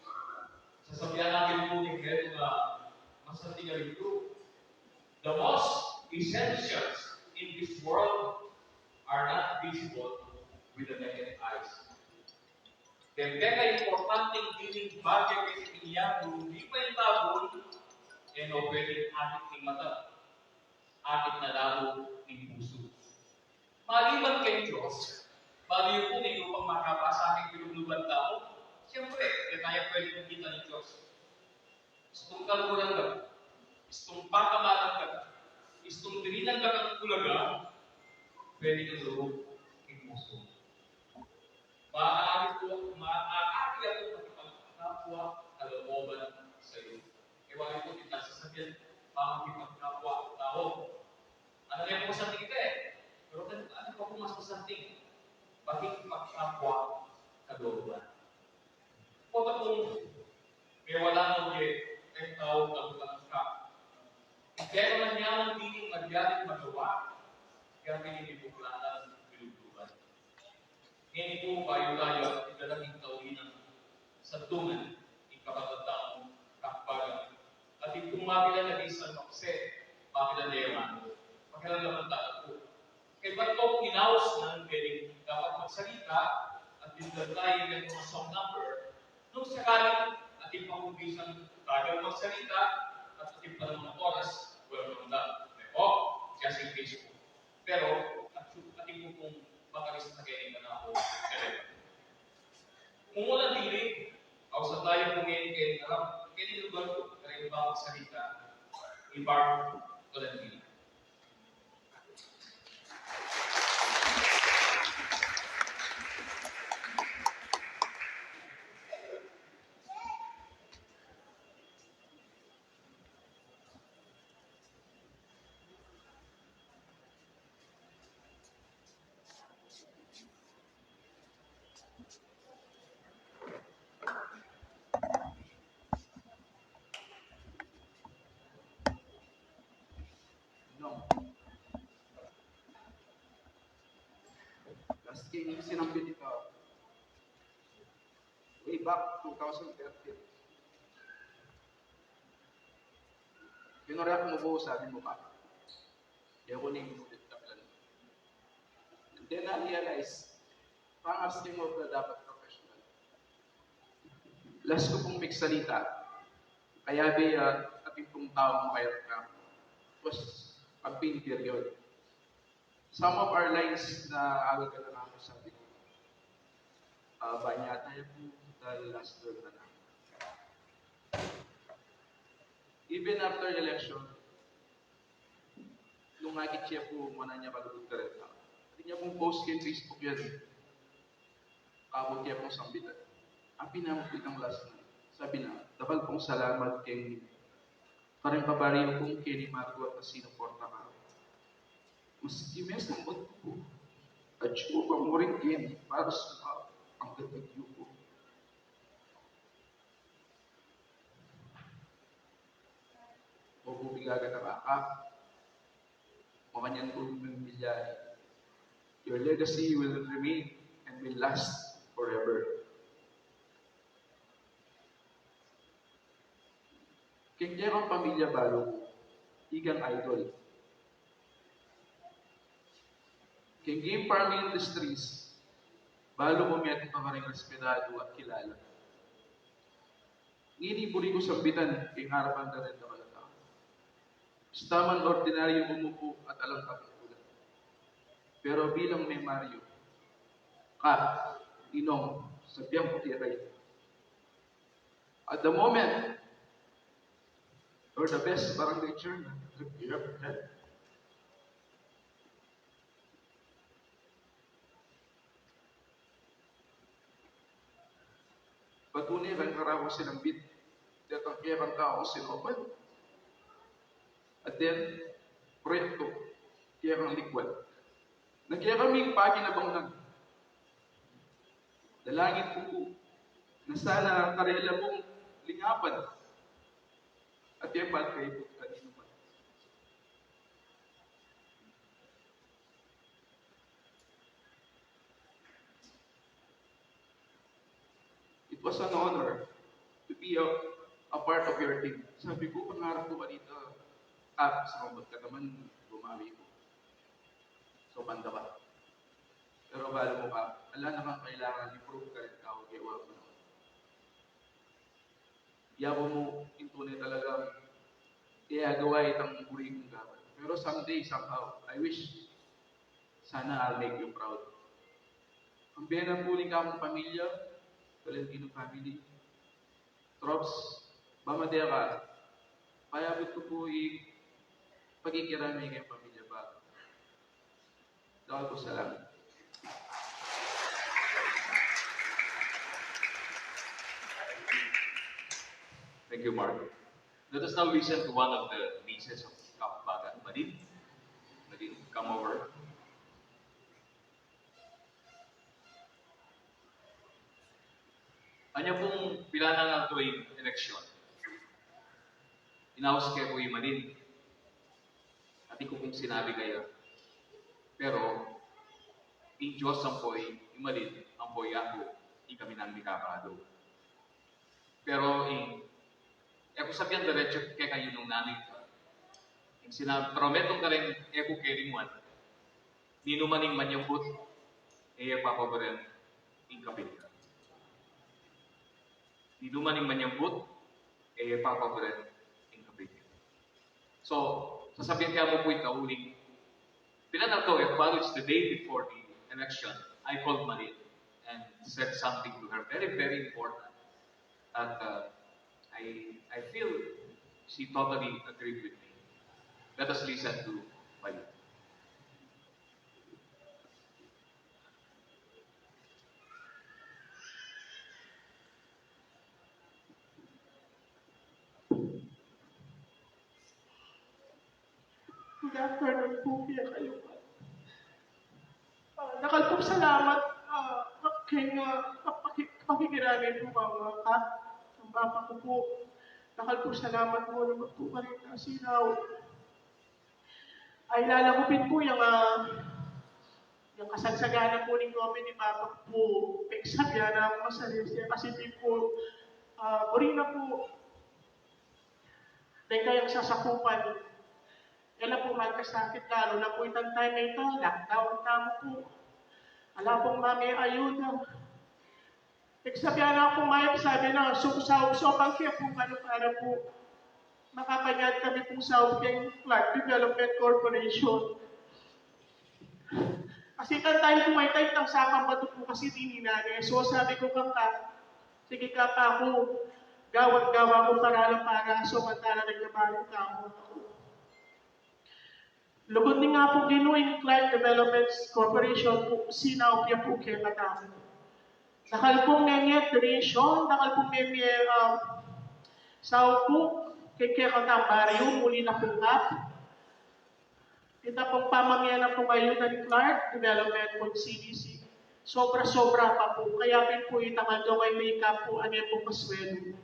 Sasabihan namin po ng ito na masatingan ito. The most essentials in this world are not visible, with the naked eyes. Kaya importanteng dining bagay kasi niya kung di pa yung tabon, no pwedeng akit ng mata, akit na lalo ng puso. Maliban kay Diyos, bali po ninyo pang makabasa aking pinuluban tao, siyempre, tayo pwede kumita ng Diyos. Istong kalukulan ka, istong pakamalan ka, istong tininan ka ng kulaga, pwede ka loob ng puso. Maaari ako makipagkapwa kalooban sa iyo. Ewan ko, kita sasabihin, makipagkapwa tao. Ano na yung masasabi kita Pero ano pa kung mas masasabi? Makipagkapwa kalooban. Kung kung may wala nang ay tao kalooban ka. Kaya naman niya ang tining magyaring magawa, kaya pinipipuklaan pinugtuban. Ngayon po, bayo tayo, idalaging tawinan sa tungan, ikapagataong kakbagan. At itong makilan na isang makse, makilan na yaman, makilan naman tayo po. Kaya ba't ko kinaos ng pwedeng dapat magsalita at dindan tayo ng mga song number, nung sakaling ating pangkubisan tagal magsalita at ating panamang oras, welcome lang. O, kasi Facebook. Pero, ating po kung makalis na kayo na ako, kung walang dili, sa tayo kung ngayon kayo nalang, kayo lugar ko, kayo ba magsalita, i-bar, walang dili. Last game sinampit ito way back 2013. Pinuriyak mo po sa akin mo pa. Di ako nang lang. And then I realized, pang-asking mo na dapat professional. Last ko pong magsalita, kaya ating pong tao mo kayo na was campaign period. Some of our lines na agad ka na namin sabi ko, banya tayo po dahil last door na lang. Even after election, nung nakikit po muna niya kalugod ka rin na, hindi niya pong post kay Facebook yan. Kabot niya pong sambitan. Ang pinamukit ng last night, sabi na, dabal pong salamat kay parang pabariyo kong kini Marco at sinuporta ka. Mas imes ng mood ko. At siya pa mo rin din para sa ang gatagyo ko. O bumigaga na baka. Makanyan ko ng milyari. Your legacy will remain and will last forever. Kaya ang pamilya balo, igang idol. Kaya game farming industries, balo mo meron pa rin respetado at kilala. Nginiburi ko sambitan, kaya harapan na rin na malata. Staman ordinaryo umupo at alam kapipulan. Pero bilang may Mario, Inong, sabihan ko tiray. At the moment, you're the best barangay chairman you ever had. Patunay kang karaw silang bit. Datang kaya kang tao sinopan. At then, proyekto, kaya kang likwad. Nagya kaming paginabang ng dalangin po na sana karela mong lingapan at yapan kayo po kanino man. It was an honor to be a part of your team. Sabi ko, pangarap ko ba dito? Sa mga ka naman, bumawi ko. So, banda ba? Pero bala mo ka, ala na kang kailangan i-prove ka rin tao kaya wala mo na. Yawa mo, intunay talaga, kaya gawa itang buri kong gawin. Pero someday, somehow, I wish, sana I'll make you proud. Ang biyang puling ka mong pamilya, Valentino family, Trops, Bamadea ka, payabot ko po pagkikirami kayong pamilya ba. Dahil po salamat. Thank you, Mark. Let us now listen to one of the nieces of Kapbagan. Madin, come over. Anya pong pilanang ang tuwing eleksyon. Inawas kaya po yung Madin. At ko pong sinabi kayo. Pero, in Diyos ang po'y imalin, ang po'y ako, kami nang mikapado. Pero, ako sabihan diretso kaya kayo nung nanay ko. Yung sinabi, prometong ka rin, ako keringwan, ninumaning manyambut, papaboren, kapit ka. Ninumaning manyambut, papaboren, kapit ka. So, sasabihin kaya mo po ito, uling, pinanag to, while it's the day before the election, I called Marin and said something to her, very, very important. And I feel she totally agreed with me. Let us listen to Marin. Good afternoon po, kaya kayo. Nakalpong salamat pakikirami po ang ang papa ko po. Nakalpong salamat po naman po ka rin nasiraw. Ay lalakupin po yung kasagsagana po ng gobe ni papa ko po. Pagsabihan na ako masarili siya kasi di po burina po. Dahil kayang sasakupan. Kailan po magkasakit, lalo na po itang time na ito, lockdown tamo po. Ala pong mami ayuda. Nagsabihan na akong mayang sabi na, sopang kaya po ano para po makapanyad kami po sa Upeng Clark Development Corporation. Kasi itang time po may time ng sakang bato po kasi dininane. So sabi ko kang sige ka pa ako, gawag-gawa ko para sumantala nagkabaling ka ako. Lugod ni nga po ginuin Clark Development Corporation po sinaw niya po kaya katamo. Nakal pong nenye donation, nakal pong nenye sao po kaya katamo baryo, muli na po kap. Kita pong pamangyan na po ayuda ni Clark Development po CDC. Sobra-sobra pa po. Kaya din po itamando kay makeup po ano po kaswelo.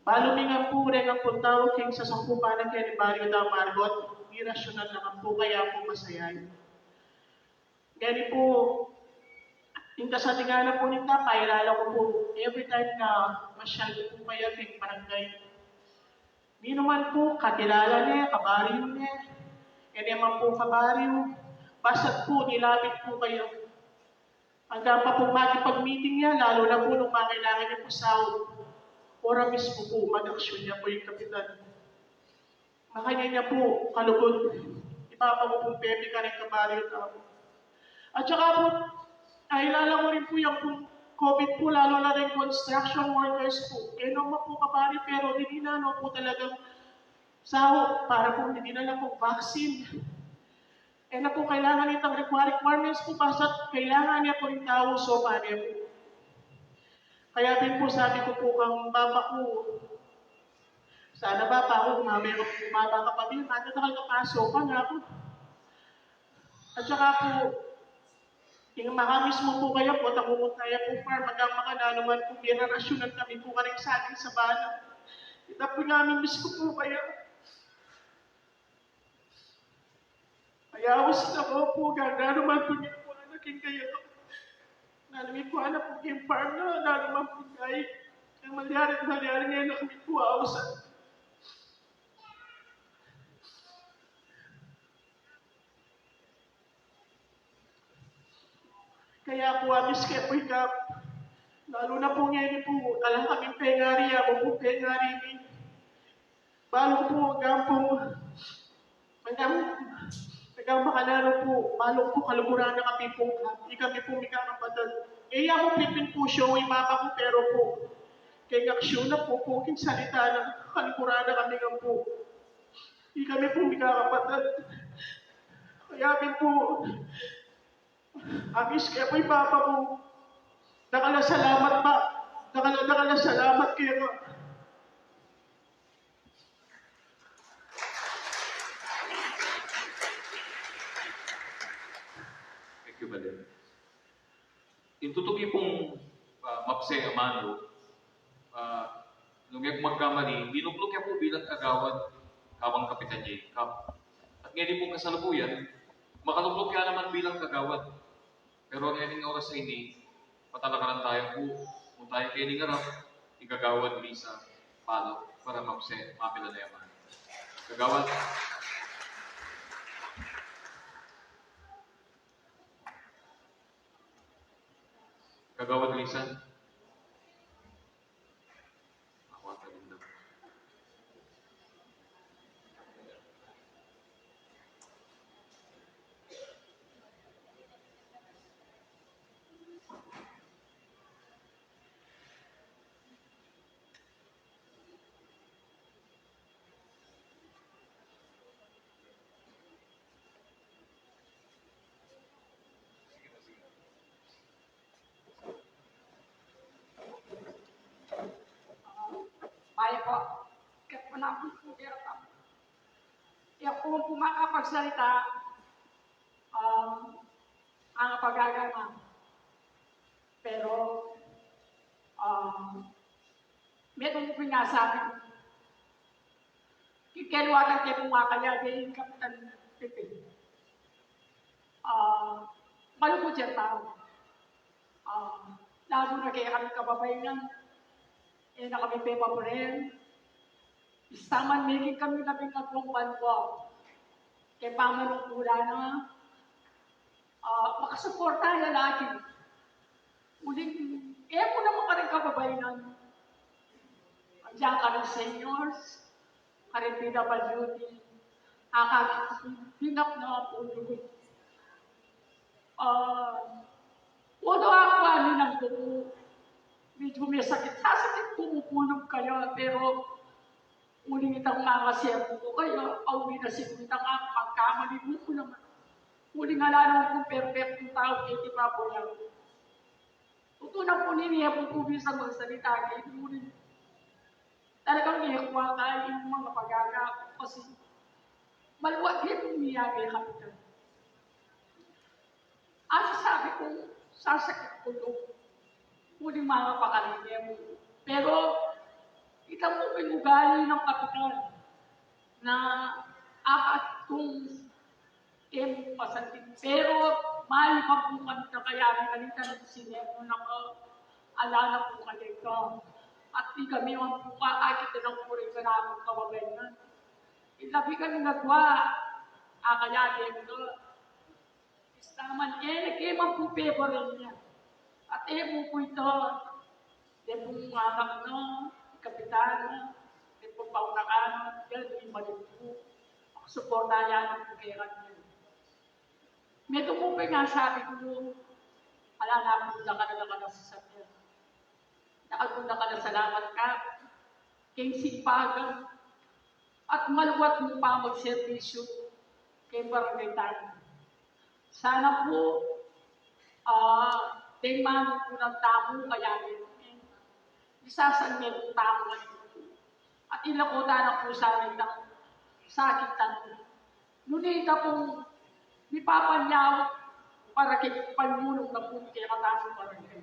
Balo nga po rin ang puntawag king sa sakupan ng kaya ni Barrio da Margot. Irrational naman po, kaya po masayay. Gani po, yung kasatingana po nita, pailala ko po, every time na masyado po kayo king barangay. Di naman po, kakilala niya, kabaryo niya, yan naman po kabaryo, basta't po, nilapit po kayo. Hanggang pa po makipag-meeting niya, lalo na po nung makailangan niya po sa ora mismo po, mag-aksyon niya po yung kapitan. Makanya niya po, kalugod, ipapamo pong pepe ka rin kabaryo tao. At saka po, nahilala ko rin po yung COVID po, lalo na rin construction workers po. Eh naman po kabaryo, pero hindi na po talagang saho para po hindi na lang po vaccine. Eh na po kailangan itong requirements po, basta kailangan niya po rin tao, so paano po. Kaya din po sabi ko po kang baba ko, sana ba pa ako, may mga kapatid, nakapasok pa nga ako. At saka po, yung makamis mo po kayo po, tayo po farm, hanggang naman po, binarasyonan kami po karing sa akin sa bana. Ito po namin miss ko po kaya. Kaya ako sila po, ganda naman po niyo po, anaking kayo. Nalamig po, anak po yung farm na, naman po kayo. Ang malyari ngayon na kami po, awasan. Kaya po amis kaya po ikap, lalo na po ngayon po, alam kami pengari, ako po pengari ni. Balo po, gampong, Nagang makalaro po, balo po kaluguraan na kami po, di kami po mikakapatid. Eh, ako pipin po siya, mama ko, pero po, kaya aksyon na po, king salita ng kaluguraan na kami nga po. Di kami po mikakapatid. Kaya kami po, agis kaya po papa ko, nakalasalamat pa, nakalasalamat kaya nga. Thank you, Balen. Intutugi pong Mapse Amando, nung yak magkamali, binuklok niya po bilang kagawad kawang kapitan niya kap. At ngayon pong kasalukuyan, makaluklok niya naman bilang kagawad. Pero ang ngayon oras sa ini, patalakaran tayo po, kung tayo kayo ningarap, igagawad Lisa Palo para Mapse mapila na yaman. Kagawad. Kagawad Lisa. Ako at Linda. Maya po, kahit po namin po kaya pa. Kaya kung po makapagsalita, ang pagagana. Pero, meron po nga sa akin, kikelwatan kayo po nga kaya din Kapitan Pipi. Malungkot siya tao. Lalo na kaya kami kababayan, na kami pepa po rin. Istaman making kami labing tatlong banwa. Kaya pamanong pula na, makasuporta na lagi. Uling, kaya po naman ka rin kababayan. Andiyan ka rin seniors, ka rin PWD, pinap na po yun. Although ako ano ng buko, medyo may sakit. Sasakit pumupunog kayo, pero uling itang mga servo ko kayo, pauwi na siguro itang pagkamali mo ko naman. Uling ala naman kung perfectong tao, hindi pa po yan. Totoo na po niniya po po sa magsalita, kaya uling talagang iyakuha ka yung mga pag-aga kasi maluwag din umiyagay kami doon. At sabi ko, sasakit ko doon. Huling mga pakalinya mo. Pero, itang mo pinugali ng kapitan na apat kong masantin. Pero, mali pa po kami na kaya nalitan ng sinemo na ala na po kanito. At di kami ang po kakakita ng puri ka na akong kababayan. Ilabi kami nagwa, kaya din doon. Istaman, nagkimang po paper niya. At mo po ito, pong anak no, kapitan, pong paunakan, yan, yung mali po. Suporta yan ang pukeran niya. May tumupay nga sabi ko, ala na po na ka na sa sakya. Nakagunda ka na salamat ka, kay sipagan, at maluwat mo pa magservisyo kay barangay tayo. Sana po, tingnan po ng tamo kaya rin. Isasanmin po tamo na ito. At ilakutan na po sa amin ng sakitan. Ngunita pong ipapanyaw para kay panmulong na po kaya katamo barangay.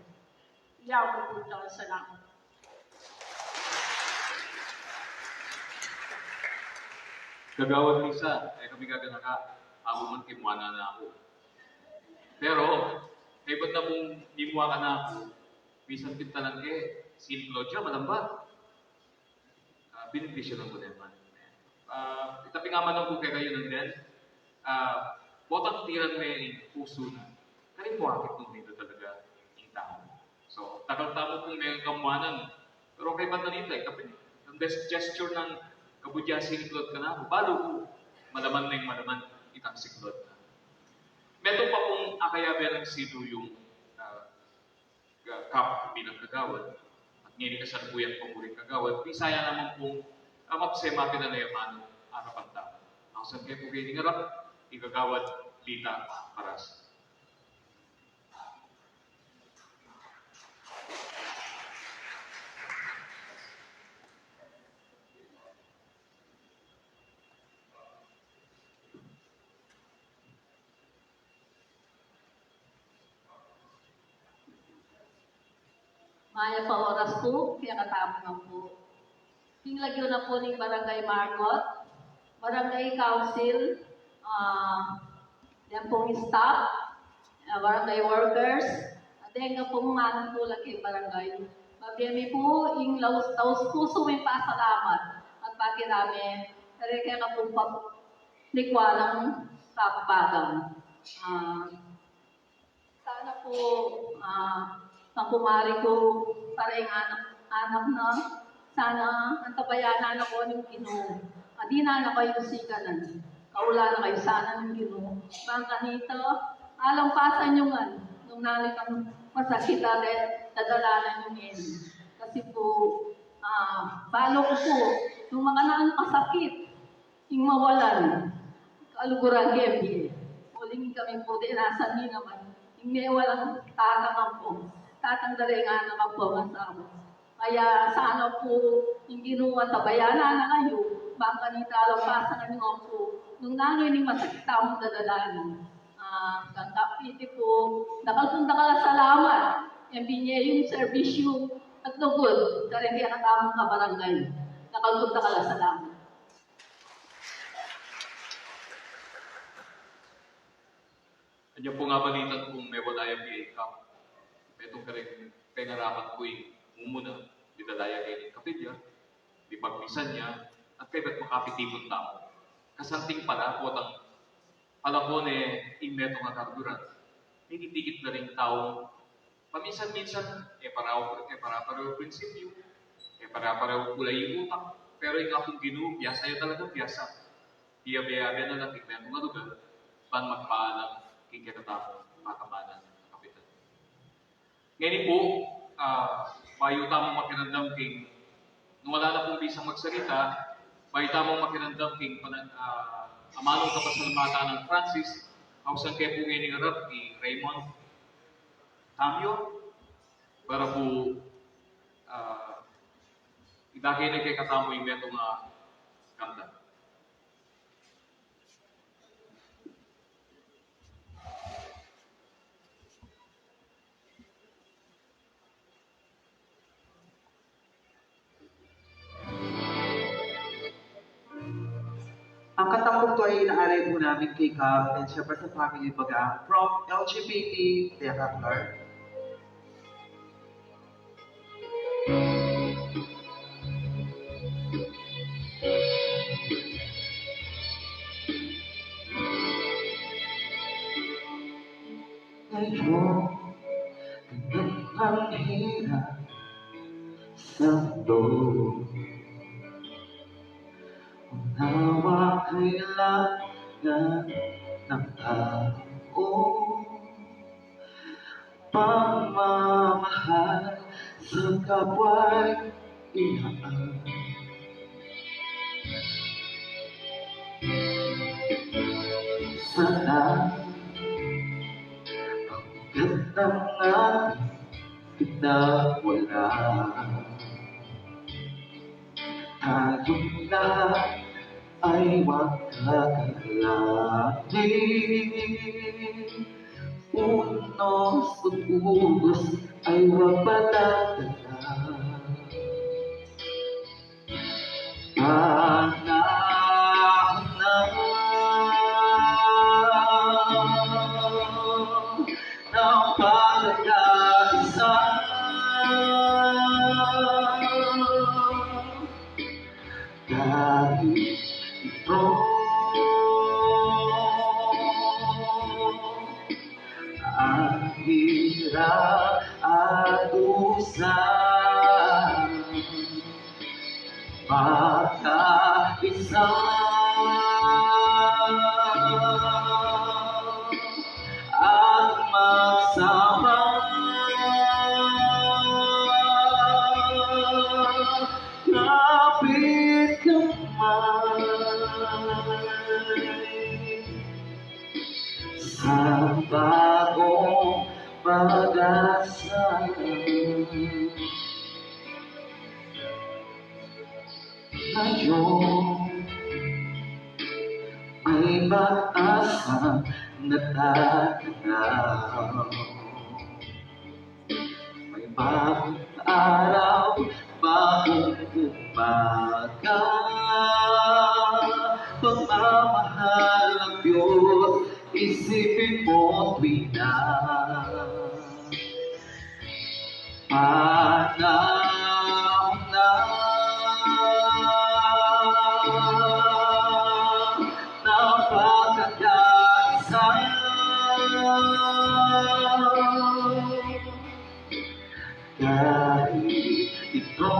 Iyaw po ito sa namin. Kagawad Lisa, kami gagana ka, ako man kimuana na ako. Pero, ba't na mong limuha ka na ako, bisan kita lang si Claudia, malamba. Beneficio lang ko naman. Itapi nga man lang po kayo ng din. Botang tiran may puso na. Karin po akit nung dito talaga. pong may kamuanan. Pero kay Matanita, ang gesture ng kabudya siniklod ka na, balo ko, malaman na yung malaman, itang siklod na. Meron pa pong akayabe ng sido yung kap bilang kagawad. At ngayon kasalukuyan po muling kagawad. Bisaya naman pong mapsema pinanayaman harapan tao. Ang saan kayo po kayo ningarap, igagawad lita paras. Maya pa oras po, kaya katapos na po. Tinglagyo na po ng Barangay Margot, Barangay Council, yan pong staff, barangay workers, at then nga pong manang po lagi barangay. Mabiyami po, yung taos puso may pasalamat at pakirami, pero kaya ka pong likwalang kapabagang. Sana po, pangkumari ko para yung anak na sana ang tabayanan ako ng Ginoo. Adi na kayo sikanan. Kaula na kayo sana ng Ginoo. Bangka nito, alampasan nyo nga nung nalit ang masakit at dadalanan nyo ngayon. Kasi po, balo ko po, yung mga naan pasakit, yung mawalan, kaluguran gabi. Muling kami po, di nasa ni naman. Yung may walang tatangang po. Tatanggalin nga naman po ang asawa. Kaya sana po yung ginawa tabayanan na kayo, baka nitalampasan nyo po, nung nanoy ning masakita mong dadalanan. Kantapiti po, nakalpunta ka lang salamat, yung binye yung servisyo at lugod, kaya kaya natamang kabarangay. Nakalpunta ka lang salamat. Andiyan po nga balitan kung may wala yung PA Camp. Itong karing pengarapan ko yung umuna, di dadaya kayo ng kapilya, di pagpisan niya, at kaya ba't makapitipon tao. Kasanting pala po ang palakon inmeto nga karduran. Ninitigit na rin tao, paminsan-minsan, para-pareho prinsipyo, para-pareho kulay yung utak, pero yung akong Ginoo, biyasa yun talaga, biyasa. Biya-biya na lang, tignan nga lugar, pan magpaalam, kikitatapo, makamanan. Ngayon po, bayo tamang makinandam king, nung wala na pong bisang magsalita, bayo tamang makinandam king amanong kapasalamatan ng Francis, hausan kayo po ngayon ng harap ni Raymond Tamyo, para po idakay na kay katamo yung metong kanta. Ang katapog to ay inaaray po namin kay Cab and syempre sa family baga from LGBT Tia Kaklar. Ngayon, ang hirap sa mundo. Nawa kailangan ng tao pamamahal sa kapwa't inaan. Sana ang ganda nga pinawala. Tayong lahat ay magkakalapit. Unos at ugos ay wapatatala. Panahon na ng pagkakaisa. Dahil ito ang hirap at usap. sa bagong pag-asa. Ngayon may pag-asa na tatanaw. May bagong araw, bagong umaga. Pagmamahal ng Diyos, isipin mo tuwing na panahon na ng pagkakaisa. Dahil ito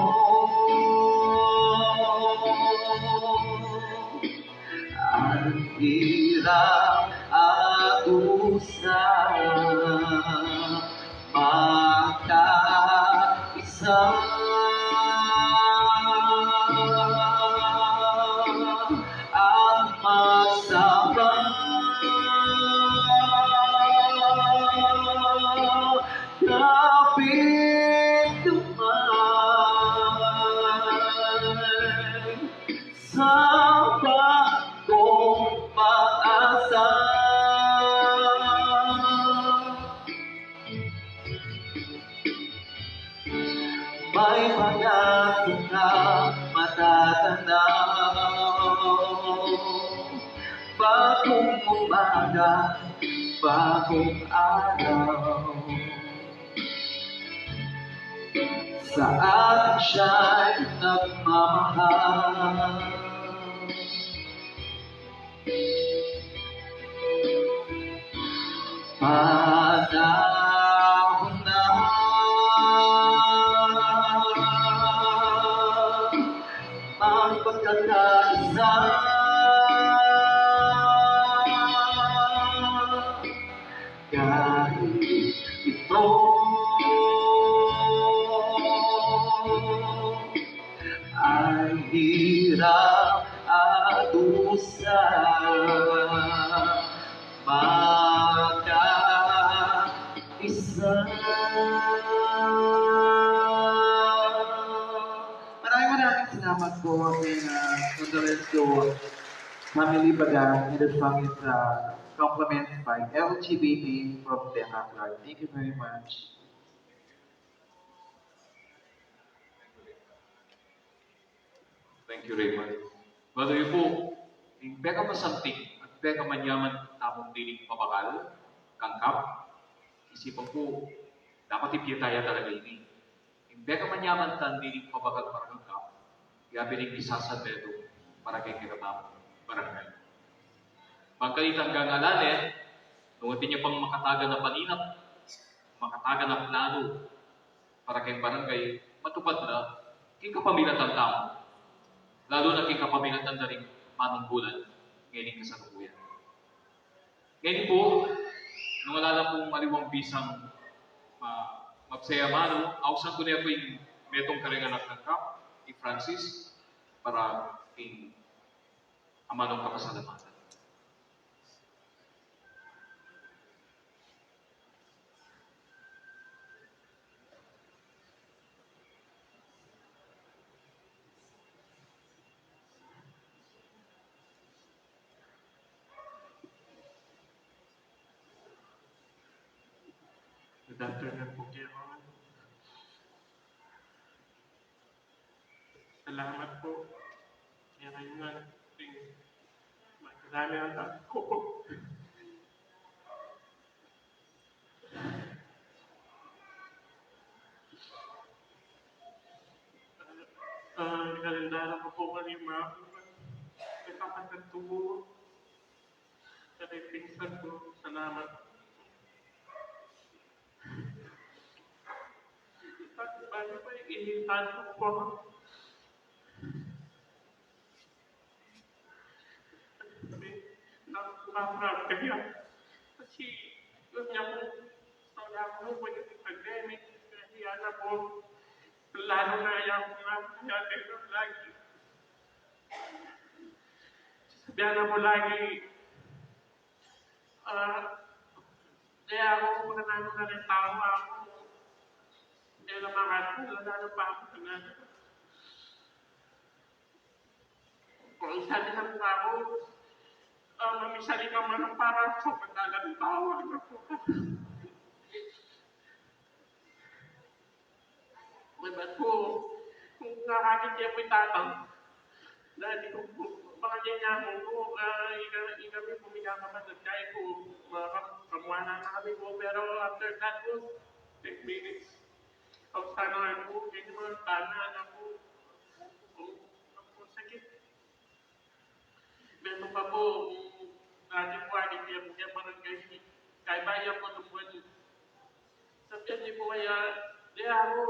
ang hirap at usap magkaisa. At magsabay kapit kamay sa bagong pag-asa. May pag-asa na matatanaw. Bagong umaga, bagong araw. Sa atin siya'y nagmamahal. Panahon na ang pagkakaisa. Dahil ito ay hirap at usap magkaisa. Maraming salamat po kay condolence to Family Baga and the song is compliments by LGBT from the Aklar. Thank you very much. Thank you, Raymond. Brother po, yung beka masamtik at beka manyaman tamong dining pabakal, kangkap, isipan ko, dapat ipiyataya talaga ini. Yung beka manyaman tan dining pabakal para kangkap, yabiring isasan beto para kay kiratam barangay. Pagkalitang gangalale, nung atin niya pang makataga na paninap, makataga na plano para kay barangay, matupad na, king kapamilatan tamo. Lalo na king kapamilatan na rin manunggulan ngayon kasalukuyan. Ngayon po, nung alala pong maliwang bisang magsayamano, ausan ko niya po yung metong karingan ng kangkap, ni Francis, para king amanong kapasalamatan. Good afternoon po kayo. Salamat po. Kaya ngayon nga, marami ang ako po. Kalendara ko po kanima. Nagpapagkantubo. Sa pinsan ko. Salamat. Bago pa yung initan ko po. Nakaproud kayo. Kasi yun niya po, wala ko po yung pandemic. Kaya na po, lalo na yung mga natin lagi. Sabihan na po lagi, Kaya ako nanalo na rin tao ako. Kaya naman ako, nanalo pa ako nanalo. Kung sabi ng mukha ko, mamisali ka man ang para sa pagdala ng tawa. Ba't po, kung nakakit niya po yung tatang, dahil kung mga niya po, kami pumigakapan at kaya po, kamuhanan na kami po, pero after that po, 10 minutes, of sana po, hindi mo tanan ako, sakit. Meron pa po, natin po, hindi niya parang kaya bayan po ng buwan. Sabihan niyo po kaya, di ako,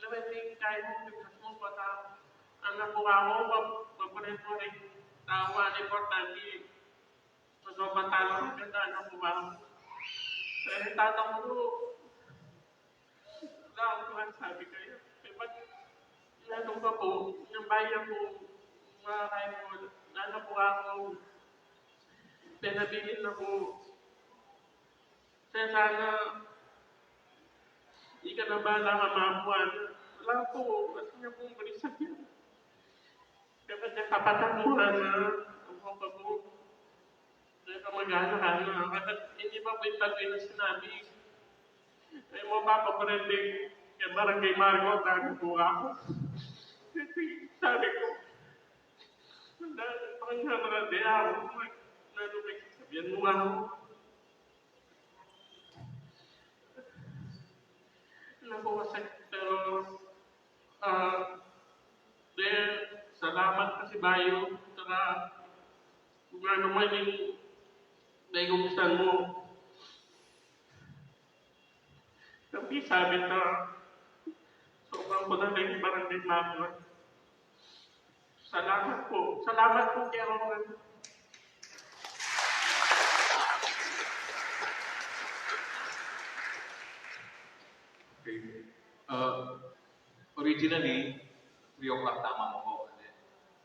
lawin kahit mo pata ang po ako papalit mo rin tawa importante so patalo ang ganda ang po ako pero tatang mo na ang sabi kayo ba't nanong pa po yung bayan po mga kayo mo nana po ako pinabilin na po kaya sana hindi ka na ba lang mamamuan? Wala po, at niya pong balisan yan. Kapag nakapatamuhan na, ang mga po, kaya ka mag-ana ka na, at hindi pa po yung tagay na sinabi. Ay mo papaparendig, kaya barangay Margo, tago po ako. Kasi sabi ko, pangyaman na ako, sabihan mo ako. Pero salamat kasi bayo saka kung ano man yung naigugustuhan mo. Tapi sabi na sobrang ko na rin parang din natin. Salamat po kaya ako. Okay. Originally, 3 o'clock tama mo ko.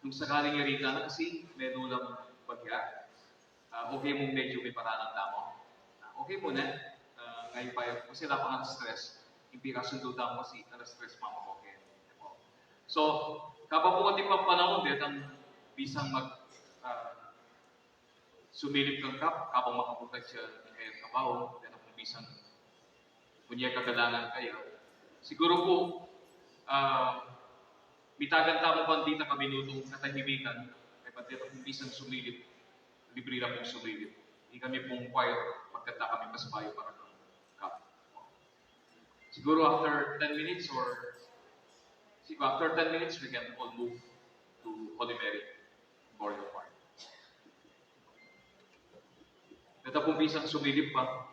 Nung sakaling yarita na kasi meron lang bagya, okay mong medyo may paranang tamo. Okay mo na, ngayon pa yun, kasi wala pang stress. Hindi kasundo tamo kasi stress pa mo okay. So, kapag po pang panahon, dito ang bisang sumilip kang kapag makapunta siya ng kabaw, dito ang bisang kunya kagalangan kayo. Siguro po, bitagan tamo pa dito kami nutong katahimikan, ay pati ito kung bisang sumilip, libre na pong sumilip. Hindi kami pong choir, pagkata kami pasbayo para ng cup. Siguro after 10 minutes after 10 minutes, we can all move to Holy Mary, Memorial Park. Ito pong bisang sumilip pa,